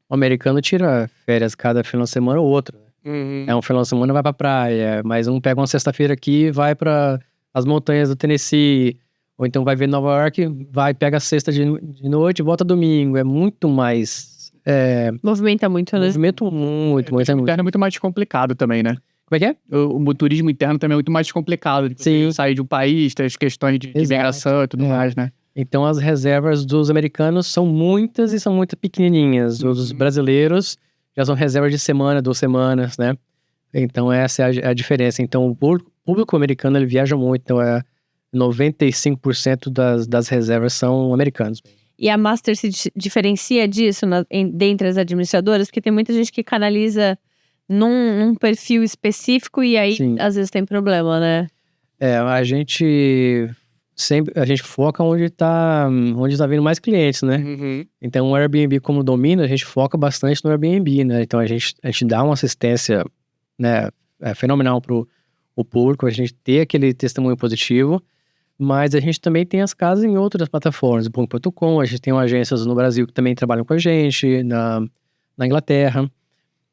O americano tira férias cada final de semana ou outro. Um final de semana vai pra praia, mas um pega uma sexta-feira aqui e vai para as montanhas do Tennessee, ou então vai ver Nova York, pega a sexta de noite e volta domingo. É muito mais Movimenta muito, né? movimento muito. O turismo interno é muito mais complicado também, né? Como é que é? O turismo interno também é muito mais complicado. De você Sim. sair de um país, ter as questões de Exato. migração e tudo mais, né? Então, as reservas dos americanos são muitas e são muito pequenininhas. Os brasileiros já são reservas de semana, 2 semanas, né? Então, essa é a diferença. Então, o público americano, ele viaja muito. Então, 95% das reservas são americanos. E a Master se diferencia disso dentre as administradoras? Porque tem muita gente que canaliza num perfil específico e aí, Sim. às vezes, tem problema, né? A gente foca onde tá vindo mais clientes, né? Então, o Airbnb como domina, a gente foca bastante no Airbnb, né? Então, a gente dá uma assistência, né, fenomenal pro público, a gente ter aquele testemunho positivo, mas a gente também tem as casas em outras plataformas, Booking.com, a gente tem agências no Brasil que também trabalham com a gente, na Inglaterra,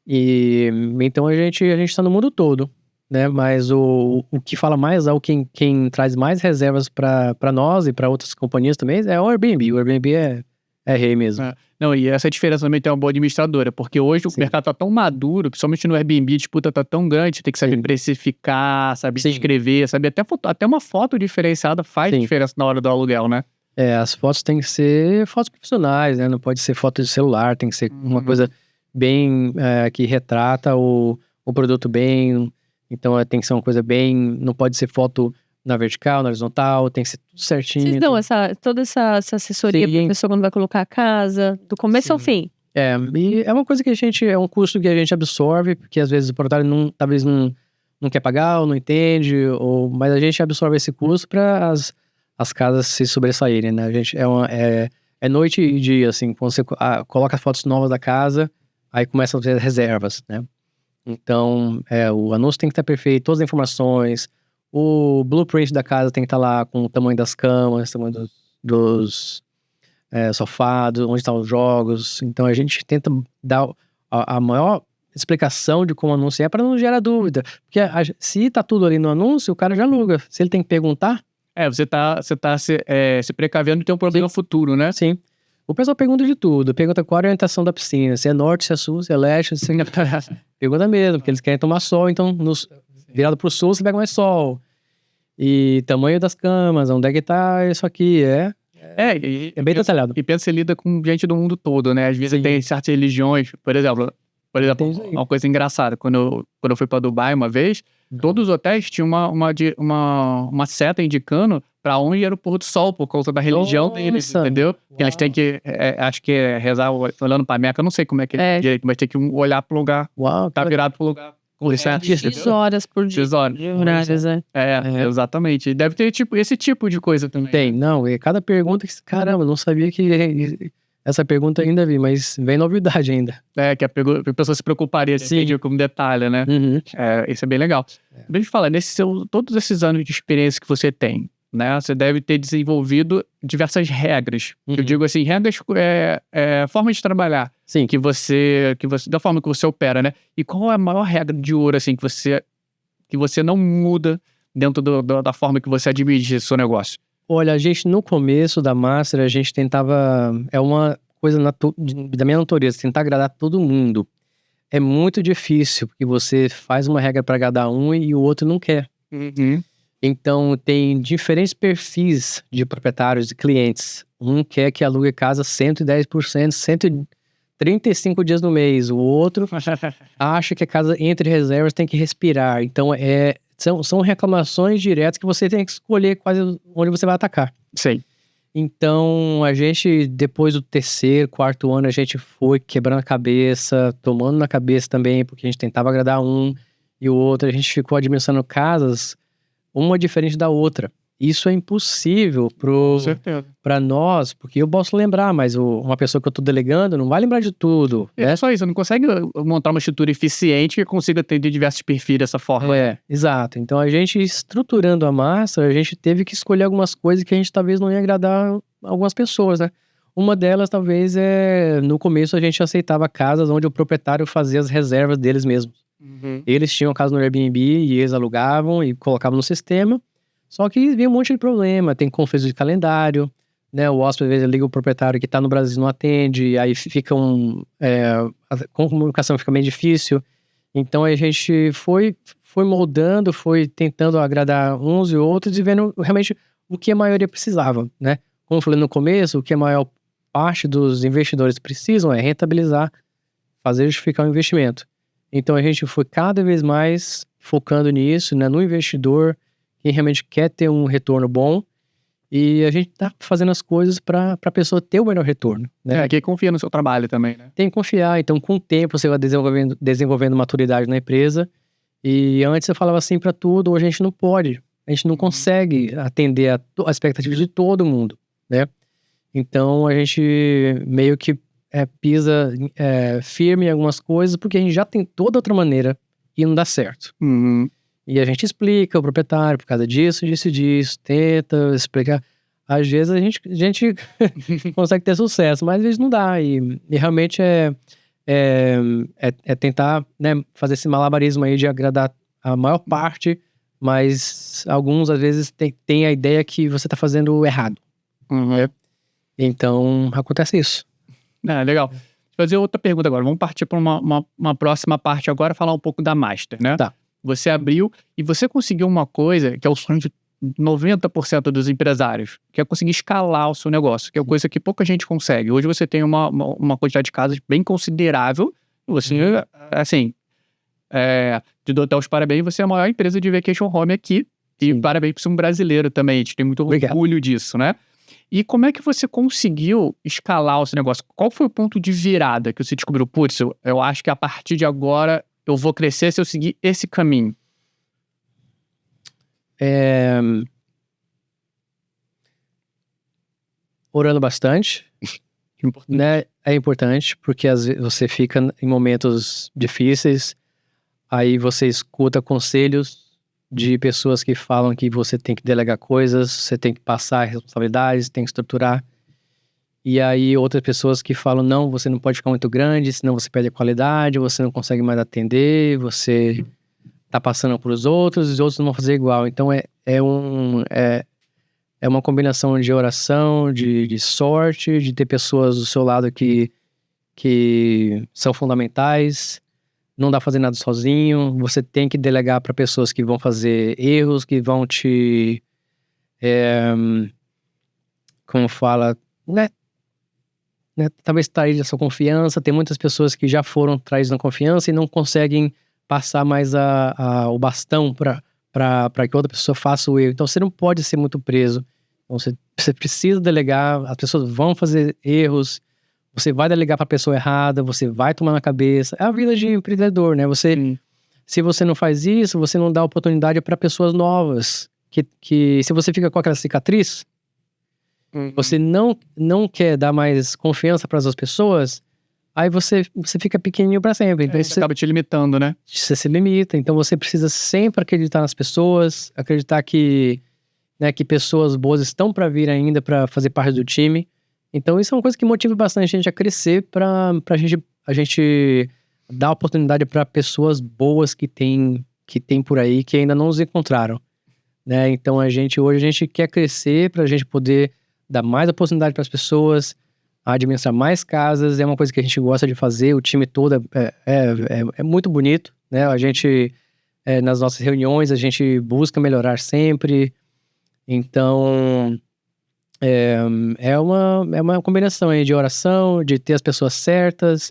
e então a gente tá no mundo todo, né? Mas o que fala mais quem traz mais reservas para nós e para outras companhias também é o Airbnb. O Airbnb é rei mesmo. Não, e essa diferença também tem uma boa administradora, porque hoje o mercado tá tão maduro, principalmente no Airbnb, a disputa tá tão grande, tem que saber precificar, saber descrever, saber até uma foto diferenciada faz diferença na hora do aluguel, né? As fotos têm que ser fotos profissionais, né? Não pode ser foto de celular, tem que ser uma coisa bem que retrata o produto bem. Então tem que ser uma coisa bem, não pode ser foto na vertical, na horizontal, tem que ser tudo certinho. Vocês dão toda essa assessoria pra pessoa quando vai colocar a casa, do começo ao fim? E é uma coisa que é um custo que a gente absorve, porque às vezes o proprietário talvez não quer pagar, ou não entende, mas a gente absorve esse custo para as casas se sobressaírem, né? A gente é noite e dia, assim, quando você coloca fotos novas da casa, aí começam a ter reservas, né? Então, o anúncio tem que estar perfeito, todas as informações, o blueprint da casa tem que estar lá com o tamanho das camas, tamanho dos sofados, onde estão os jogos. Então, a gente tenta dar a maior explicação de como o anúncio é para não gerar dúvida. Porque se tá tudo ali no anúncio, o cara já aluga. Se ele tem que perguntar... Você tá se precavendo de ter um problema futuro, né? Sim. O pessoal pergunta de tudo. Pergunta qual a orientação da piscina. Se é norte, se é sul, se é leste. Pergunta mesmo, porque eles querem tomar sol. Então, virado pro sul, você pega mais sol. E tamanho das camas, onde é que tá isso aqui. É bem detalhado. E pensa, você lida com gente do mundo todo, né? Às vezes tem certas religiões, por exemplo, uma coisa engraçada. Quando eu fui pra Dubai uma vez, todos os hotéis tinham uma seta indicando pra onde era o pôr do sol, por causa da religião deles, entendeu? Que eles têm que, acho que rezar olhando pra Meca, eu não sei como é que é direito, mas tem que olhar pro lugar, tá virado pro lugar. X horas por dia. X horas. Exatamente. E deve ter esse tipo de coisa também. Tem, não. E cada pergunta, caramba, não sabia que essa pergunta ainda vi, mas vem novidade ainda. Que a pessoa se preocuparia com um detalhe, né? Isso é bem legal. Deixa eu falar, todos esses anos de experiência que você tem, né? Você deve ter desenvolvido diversas regras. Eu digo assim, regras forma de trabalhar. Sim. Que você, da forma que você opera, né? E qual é a maior regra de ouro, assim, que você não muda dentro da forma que você administra o seu negócio? Olha, a gente no começo da Master, a gente tentava... É uma coisa da minha natureza, tentar agradar todo mundo. É muito difícil, porque você faz uma regra para agradar um e o outro não quer. Então, tem diferentes perfis de proprietários e clientes. Um quer que alugue casa 110%, 135 dias no mês. O outro acha que a casa entre reservas tem que respirar. Então, são reclamações diretas que você tem que escolher quase onde você vai atacar. Sim. Então, a gente, depois do 3º, 4º ano, a gente foi quebrando a cabeça, tomando na cabeça também, porque a gente tentava agradar um e o outro. A gente ficou administrando casas, uma diferente da outra. Isso é impossível pra nós, porque eu posso lembrar, mas uma pessoa que eu tô delegando não vai lembrar de tudo. É só isso, não consegue montar uma estrutura eficiente que consiga atender diversos perfis dessa forma. Exato. Então a gente, estruturando a Master, a gente teve que escolher algumas coisas que a gente talvez não ia agradar algumas pessoas, né? Uma delas talvez no começo a gente aceitava casas onde o proprietário fazia as reservas deles mesmos. Eles tinham a casa no Airbnb e eles alugavam e colocavam no sistema. Só que vinha um monte de problema, tem conflito de calendário, né? O hóspede, às vezes, liga o proprietário que está no Brasil, não atende, aí fica a comunicação fica meio difícil. Então, a gente foi moldando, foi tentando agradar uns e outros e vendo realmente o que a maioria precisava, né? Como eu falei no começo, o que a maior parte dos investidores precisam é rentabilizar, fazer justificar o investimento. Então, a gente foi cada vez mais focando nisso, né? No investidor que realmente quer ter um retorno bom. E a gente tá fazendo as coisas para a pessoa ter o melhor retorno, né? Que confia no seu trabalho também, né? Tem que confiar. Então, com o tempo, você vai desenvolvendo maturidade na empresa. E antes eu falava assim para tudo, hoje a gente não pode. A gente não consegue atender a expectativa de todo mundo, né? Então, a gente meio que pisa firme em algumas coisas, porque a gente já tentou de outra maneira e não dá certo. Uhum. E a gente explica ao proprietário por causa disso, tenta explicar. Às vezes a gente consegue ter sucesso, mas às vezes não dá. E realmente é tentar, né, fazer esse malabarismo aí de agradar a maior parte, mas alguns às vezes tem a ideia que você tá fazendo errado. Uhum. Então acontece isso. Legal. Vou fazer outra pergunta agora. Vamos partir para uma próxima parte agora, falar um pouco da Master, né? Tá. Você abriu e você conseguiu uma coisa que é o sonho de 90% dos empresários, que é conseguir escalar o seu negócio, que é uma coisa que pouca gente consegue. Hoje você tem uma quantidade de casas bem considerável. Você, assim, te dou até os parabéns, você é a maior empresa de vacation home aqui. E parabéns por ser um brasileiro também. A gente tem muito orgulho disso, né? E como é que você conseguiu escalar o seu negócio? Qual foi o ponto de virada que você descobriu? Putz, eu acho que a partir de agora eu vou crescer se eu seguir esse caminho. Orando bastante, né? É importante, porque às vezes você fica em momentos difíceis, aí você escuta conselhos de pessoas que falam que você tem que delegar coisas, você tem que passar responsabilidades, tem que estruturar. E aí outras pessoas que falam, não, você não pode ficar muito grande, senão você perde a qualidade, você não consegue mais atender, você tá passando por os outros não vão fazer igual. Então é uma combinação de oração, de sorte, de ter pessoas do seu lado que são fundamentais. Não dá pra fazer nada sozinho, você tem que delegar para pessoas que vão fazer erros, que vão te... como fala... né, talvez trair a sua confiança. Tem muitas pessoas que já foram traídas na confiança e não conseguem passar mais o bastão para que outra pessoa faça o erro. Então você não pode ser muito preso. Então, você precisa delegar, as pessoas vão fazer erros, você vai delegar para a pessoa errada, você vai tomar na cabeça. É a vida de empreendedor, né? Se você não faz isso, você não dá oportunidade para pessoas novas. Que se você fica com aquela cicatriz, você não quer dar mais confiança para as pessoas, aí você fica pequenininho para sempre. Então você acaba te limitando, né? Você se limita. Então você precisa sempre acreditar nas pessoas, acreditar que pessoas boas estão para vir ainda para fazer parte do time. Então isso é uma coisa que motiva bastante a gente a crescer, para a gente dar oportunidade para pessoas boas que tem por aí, que ainda não nos encontraram, né? Então hoje a gente quer crescer para a gente poder dar mais oportunidade para as pessoas, administrar mais casas. É uma coisa que a gente gosta de fazer, o time todo é muito bonito, né? A gente, nas nossas reuniões, a gente busca melhorar sempre. Então, é uma combinação aí de oração, de ter as pessoas certas,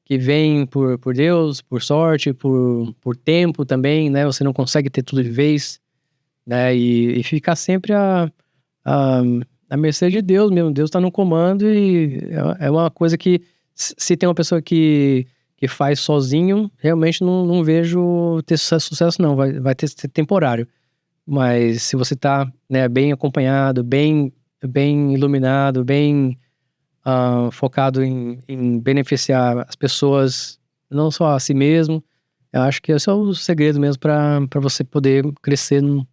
que vêm por Deus, por sorte, por tempo também, né? Você não consegue ter tudo de vez, né? E ficar sempre a mercê de Deus mesmo. Deus tá no comando e é uma coisa que, se tem uma pessoa que faz sozinho, realmente não vejo ter sucesso não. Vai ter temporário. Mas se você tá, né, bem acompanhado, bem iluminado, bem focado em beneficiar as pessoas, não só a si mesmo, eu acho que esse é o segredo mesmo para você poder crescer no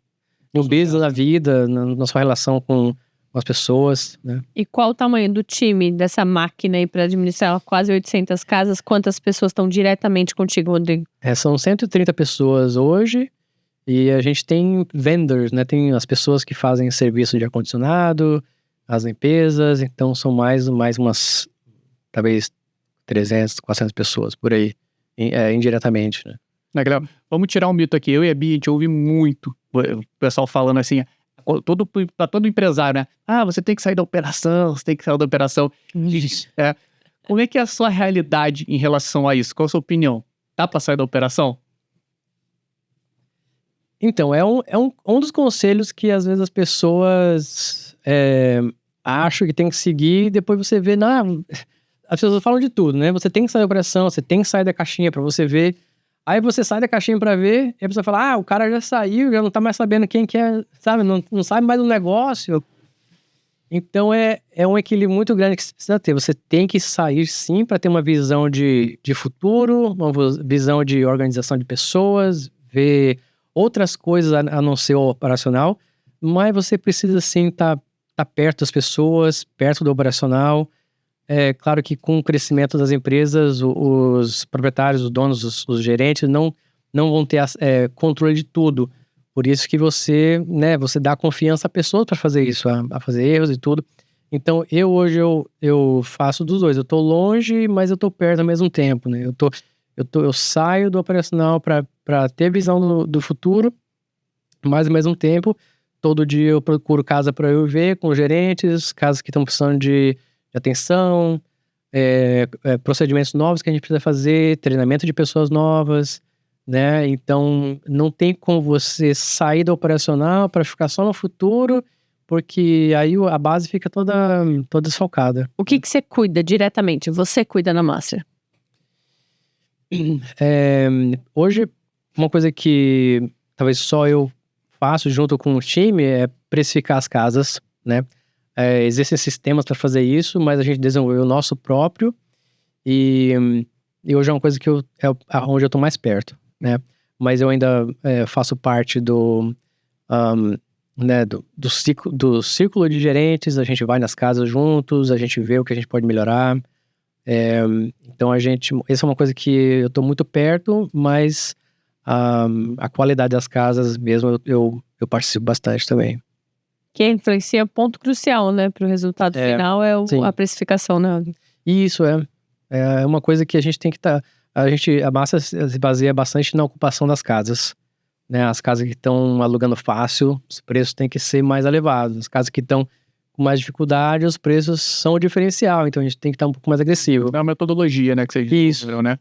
business, na vida, na sua relação com as pessoas, né? E qual o tamanho do time dessa máquina aí para administrar quase 800 casas? Quantas pessoas estão diretamente contigo, Rodrigo? São 130 pessoas hoje. E a gente tem vendors, né? Tem as pessoas que fazem serviço de ar-condicionado, as limpezas, então são mais umas, talvez 300, 400 pessoas por aí, indiretamente, né? Legal. Vamos tirar um mito aqui. Eu e a Bia, a gente ouve muito o pessoal falando assim, pra todo empresário, né? Ah, você tem que sair da operação, você tem que sair da operação. Como é que é a sua realidade em relação a isso? Qual a sua opinião? Dá pra sair da operação? Então, é um dos conselhos que às vezes as pessoas acham que tem que seguir e depois você vê, as pessoas falam de tudo, né? Você tem que sair da operação, você tem que sair da caixinha pra você ver. Aí você sai da caixinha pra ver e a pessoa fala, o cara já saiu, já não tá mais sabendo quem que é, sabe? Não sabe mais do negócio. Então é um equilíbrio muito grande que você precisa ter. Você tem que sair sim pra ter uma visão de futuro, uma visão de organização de pessoas, ver outras coisas a não ser o operacional, mas você precisa sim tá perto das pessoas, perto do operacional. É claro que com o crescimento das empresas, os proprietários, os donos, os gerentes não vão ter controle de tudo. Por isso que você dá confiança a pessoas para fazer isso, a fazer erros e tudo. Então, hoje eu faço dos dois. Eu tô longe, mas eu tô perto ao mesmo tempo, né? Eu saio do operacional para ter visão do futuro, mas ao mesmo tempo, todo dia eu procuro casa para eu ver com os gerentes, casas que estão precisando de atenção, procedimentos novos que a gente precisa fazer, treinamento de pessoas novas, né? Então, não tem como você sair do operacional para ficar só no futuro, porque aí a base fica toda desfalcada. O que você cuida diretamente? Você cuida na Master? Hoje, uma coisa que talvez só eu faço junto com o time é precificar as casas, né? Existem sistemas para fazer isso, mas a gente desenvolveu o nosso próprio e hoje é uma coisa que onde eu tô mais perto, né? Mas eu ainda faço parte do círculo de gerentes, a gente vai nas casas juntos, a gente vê o que a gente pode melhorar. Então essa é uma coisa que eu tô muito perto, mas a qualidade das casas mesmo eu participo bastante também. Que influencia ponto crucial, né, para o resultado final a precificação, né? Isso é uma coisa que a gente tem que a massa se baseia bastante na ocupação das casas, né? As casas que estão alugando fácil, os preços têm que ser mais elevados. As casas que estão com mais dificuldade, os preços são o diferencial, então a gente tem que estar um pouco mais agressivo. É uma metodologia, né, que você desenvolveu, né?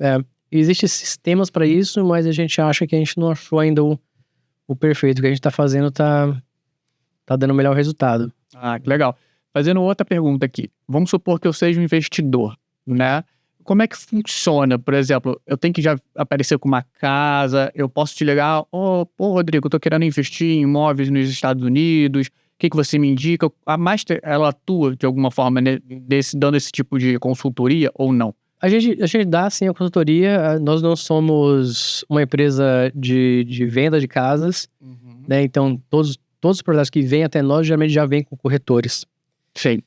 Existem sistemas para isso, mas a gente acha que a gente não achou ainda o perfeito. O que a gente tá fazendo tá dando o melhor resultado. Que legal. Fazendo outra pergunta aqui. Vamos supor que eu seja um investidor, né? Como é que funciona? Por exemplo, eu tenho que já aparecer com uma casa, eu posso te ligar, Rodrigo, eu tô querendo investir em imóveis nos Estados Unidos, o que você me indica? A Master, ela atua de alguma forma, né, dando esse tipo de consultoria ou não? A gente dá sim a consultoria, nós não somos uma empresa de venda de casas, né? Então todos os projetos que vêm até nós geralmente já vêm com corretores. Sim.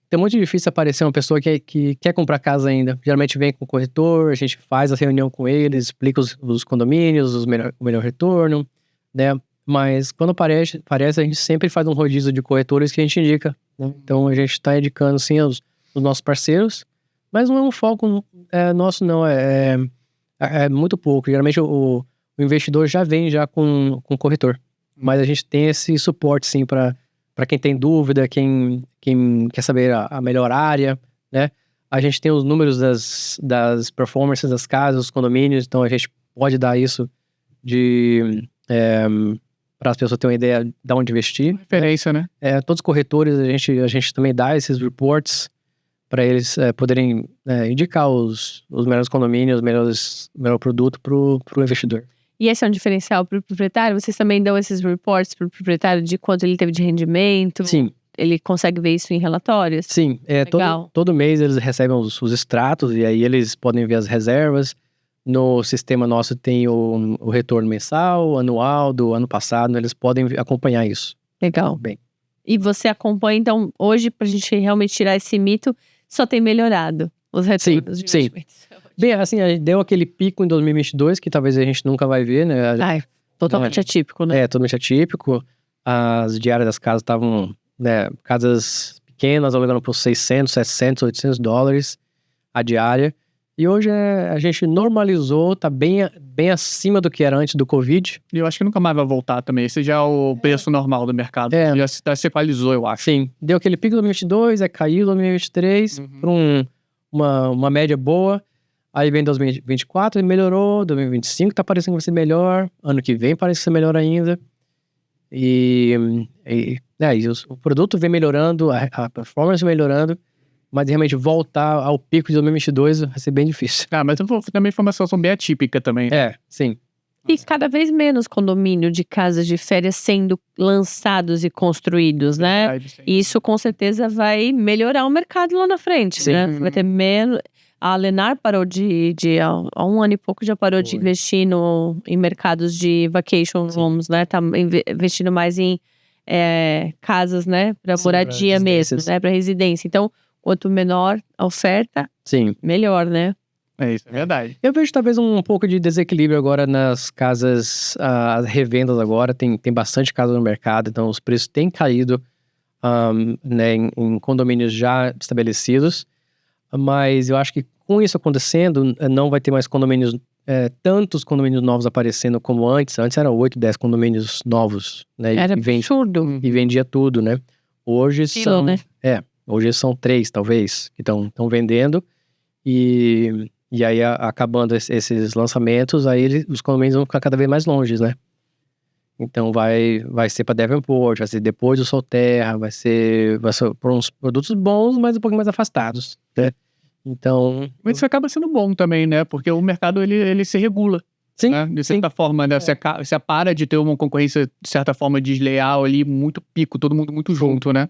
Então é muito difícil aparecer uma pessoa que quer comprar casa ainda. Geralmente vem com o corretor, a gente faz a reunião com eles, explica os condomínios, o melhor retorno, né? Mas quando aparece, a gente sempre faz um rodízio de corretores que a gente indica, né? Então a gente está indicando sim os nossos parceiros, mas não é um foco nosso não, é muito pouco. Geralmente o investidor já vem já com corretor, mas a gente tem esse suporte sim para quem tem dúvida, quem quer saber a melhor área, né? A gente tem os números das performances das casas, dos condomínios, então a gente pode dar isso para as pessoas terem uma ideia de onde investir. Referência, né? Todos os corretores, a gente também dá esses reports para eles poderem indicar os melhores condomínios, o melhor produto para o investidor. E esse é um diferencial para o proprietário? Vocês também dão esses reports para o proprietário de quanto ele teve de rendimento? Sim. Ele consegue ver isso em relatórios? Sim. Todo mês eles recebem os extratos e aí eles podem ver as reservas. No sistema nosso tem o retorno mensal, anual, do ano passado. Eles podem acompanhar isso. Legal. Bem. E você acompanha, então, hoje, para a gente realmente tirar esse mito, só tem melhorado os retornos de investimentos. Bem, assim, a gente deu aquele pico em 2022, que talvez a gente nunca vai ver, né? Totalmente atípico, né? Totalmente atípico. As diárias das casas estavam, casas pequenas, alugando por 600, 700, 800 dólares a diária. E hoje a gente normalizou, tá bem acima do que era antes do Covid. E eu acho que nunca mais vai voltar também. Esse já é o preço normal do mercado. Já se equalizou, eu acho. Sim, deu aquele pico em 2022, aí caiu em 2023 para uma média boa. Aí vem 2024 e melhorou, 2025 tá parecendo que vai ser melhor, ano que vem parece ser melhor ainda. E o produto vem melhorando, a performance melhorando, mas realmente voltar ao pico de 2022 vai ser bem difícil. Mas também foi uma situação bem atípica também. Sim. E cada vez menos condomínio de casas de férias sendo lançados e construídos, né? E isso com certeza vai melhorar o mercado lá na frente, Sim. né? Vai ter menos... A Lennar parou há um ano e pouco já parou de investir em mercados de vacation homes, né? Tá investindo mais em casas, né? Para moradia mesmo, né? Para residência. Então, quanto menor a oferta, melhor, né? Isso é verdade. Eu vejo talvez um pouco de desequilíbrio agora nas casas, as revendas agora, tem bastante casa no mercado, então os preços têm caído né, em condomínios já estabelecidos, mas eu acho que com isso acontecendo, não vai ter mais condomínios, tantos condomínios novos aparecendo como antes. Antes eram 8, 10 condomínios novos, né? Era absurdo. E vendia tudo, né? Hoje né? Hoje são 3, talvez, que estão vendendo. E aí, acabando esses lançamentos, aí os condomínios vão ficar cada vez mais longe, né? Então vai ser para Davenport, vai ser depois do Solterra, vai ser por uns produtos bons, mas um pouco mais afastados, né? Então... Mas isso acaba sendo bom também, né? Porque o mercado, ele se regula. Sim, né? De certa forma, né? Você para de ter uma concorrência, de certa forma, desleal ali, muito pico, todo mundo muito junto, né?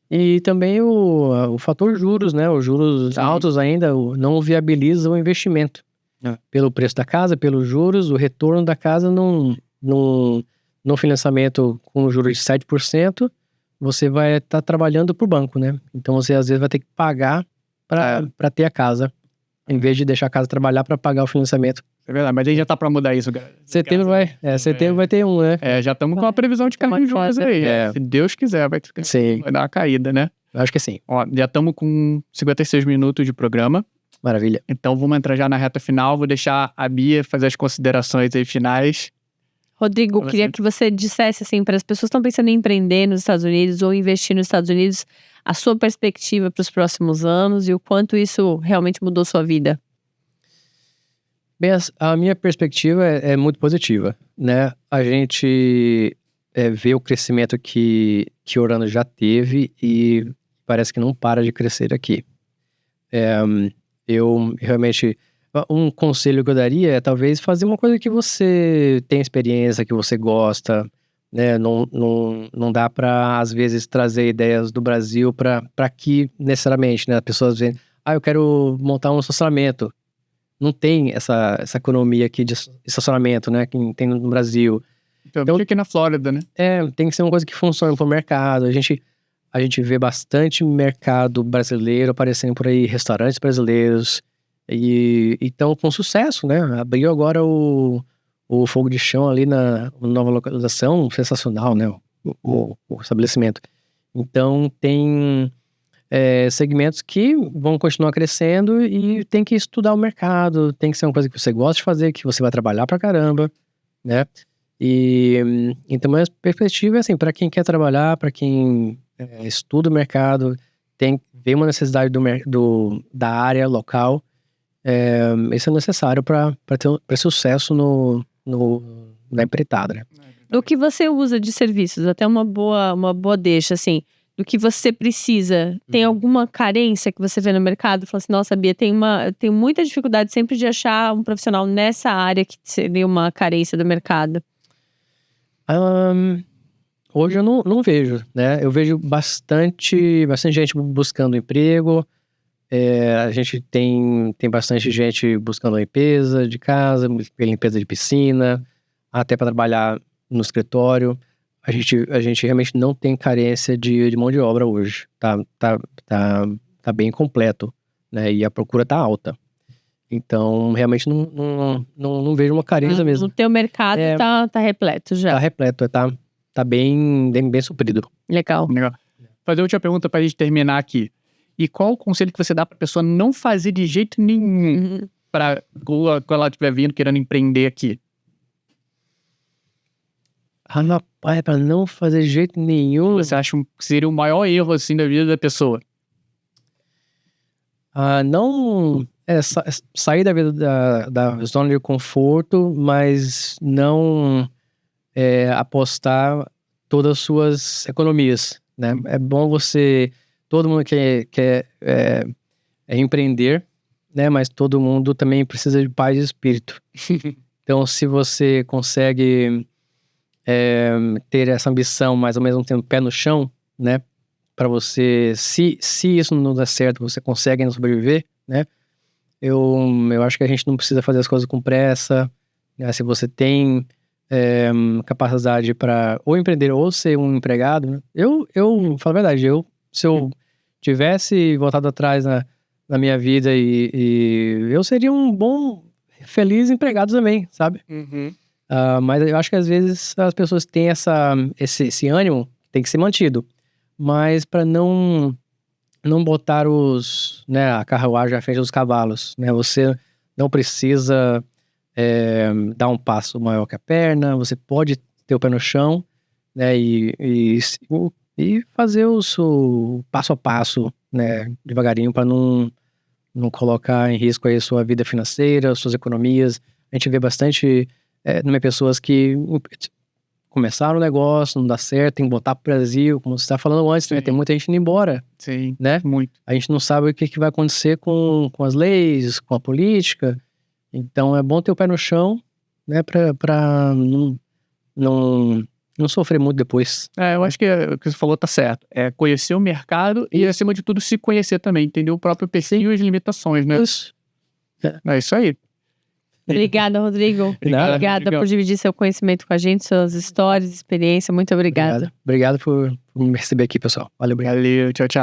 E também o fator juros, né? Os juros altos ainda não viabilizam o investimento. Pelo preço da casa, pelos juros, o retorno da casa no financiamento com juros de 7%, você vai estar trabalhando para o banco, né? Então você às vezes vai ter que pagar para ter a casa, em vez de deixar a casa trabalhar para pagar o financiamento. É verdade, mas aí já tá para mudar isso, galera. Setembro vai ter um, né? Já estamos com uma previsão de carne de juros aí. Se Deus quiser, vai dar uma caída, né? Eu acho que sim. Ó, já estamos com 56 minutos de programa. Maravilha. Então vamos entrar já na reta final. Vou deixar a Bia fazer as considerações aí finais. Rodrigo, queria que você dissesse assim, para as pessoas que estão pensando em empreender nos Estados Unidos ou investir nos Estados Unidos, a sua perspectiva para os próximos anos e o quanto isso realmente mudou sua vida. Bem, a minha perspectiva é muito positiva, né? A gente vê o crescimento que Orlando já teve e parece que não para de crescer aqui. Eu realmente... Um conselho que eu daria é talvez fazer uma coisa que você tem experiência, que você gosta, né? Não dá para, às vezes, trazer ideias do Brasil para aqui necessariamente, né? As pessoas dizem, eu quero montar um estacionamento. Não tem essa economia aqui de estacionamento, né? Que tem no Brasil. Então aqui na Flórida, né? Tem que ser uma coisa que funcione para o mercado. A gente vê bastante mercado brasileiro aparecendo por aí, restaurantes brasileiros. E estão com sucesso, né? Abriu agora o Fogo de Chão ali na nova localização, sensacional, né? O estabelecimento. Então tem segmentos que vão continuar crescendo e tem que estudar o mercado, tem que ser uma coisa que você gosta de fazer, que você vai trabalhar pra caramba, né? E então a perspectiva é assim, para quem quer trabalhar, para quem estuda o mercado, vê uma necessidade da área local. Isso é necessário para ter sucesso na empreitada, né? Do que você usa de serviços, até uma boa deixa, assim, do que você precisa. Tem alguma carência que você vê no mercado? Fala assim, nossa, Bia, tenho muita dificuldade sempre de achar um profissional nessa área que seria uma carência do mercado. Hoje eu não vejo, né? Eu vejo bastante gente buscando emprego. A gente tem bastante gente buscando limpeza de casa, limpeza de piscina, até para trabalhar no escritório. A gente realmente não tem carência de mão de obra hoje. Tá bem completo, né? E a procura tá alta. Então, realmente não vejo uma carência mesmo. No teu mercado tá repleto já. Tá repleto, tá bem suprido. Legal. fazer a última pergunta pra gente terminar aqui. E qual o conselho que você dá pra pessoa não fazer de jeito nenhum quando ela estiver vindo, querendo empreender aqui? Rapaz, pra não fazer de jeito nenhum. Você acha que seria o maior erro, assim, da vida da pessoa? Não sair da vida da zona de conforto, mas não apostar todas as suas economias, né? É bom todo mundo quer empreender, né? Mas todo mundo também precisa de paz de espírito. Então, se você consegue ter essa ambição, mas ao mesmo tempo pé no chão, né? Para você, se isso não der certo, você consegue ainda sobreviver, né? Eu acho que a gente não precisa fazer as coisas com pressa, né? Se você tem capacidade para ou empreender ou ser um empregado, né? Eu falo a verdade, se eu tivesse voltado atrás na minha vida e eu seria um bom, feliz empregado também, sabe? Mas eu acho que às vezes as pessoas têm esse ânimo, tem que ser mantido. Mas para não botar a carruagem à frente dos cavalos, né? Você não precisa dar um passo maior que a perna, você pode ter o pé no chão, né? E fazer o passo a passo, né? Devagarinho, para não colocar em risco aí a sua vida financeira, suas economias. A gente vê bastante pessoas que começaram o negócio, não dá certo, tem que voltar pro Brasil, como você estava falando antes, né? Tem muita gente indo embora. Sim, né? Muito. A gente não sabe o que vai acontecer com as leis, com a política. Então é bom ter o pé no chão, né? Pra não sofrer muito depois. Eu acho que o que você falou tá certo. É conhecer o mercado e, acima de tudo, se conhecer também. Entender o próprio perfil e as limitações, né? Isso. É isso aí. Obrigada, Rodrigo. Obrigada por dividir seu conhecimento com a gente, suas histórias, experiência. Muito obrigada. Obrigado por me receber aqui, pessoal. Valeu, obrigado. Valeu, tchau, tchau.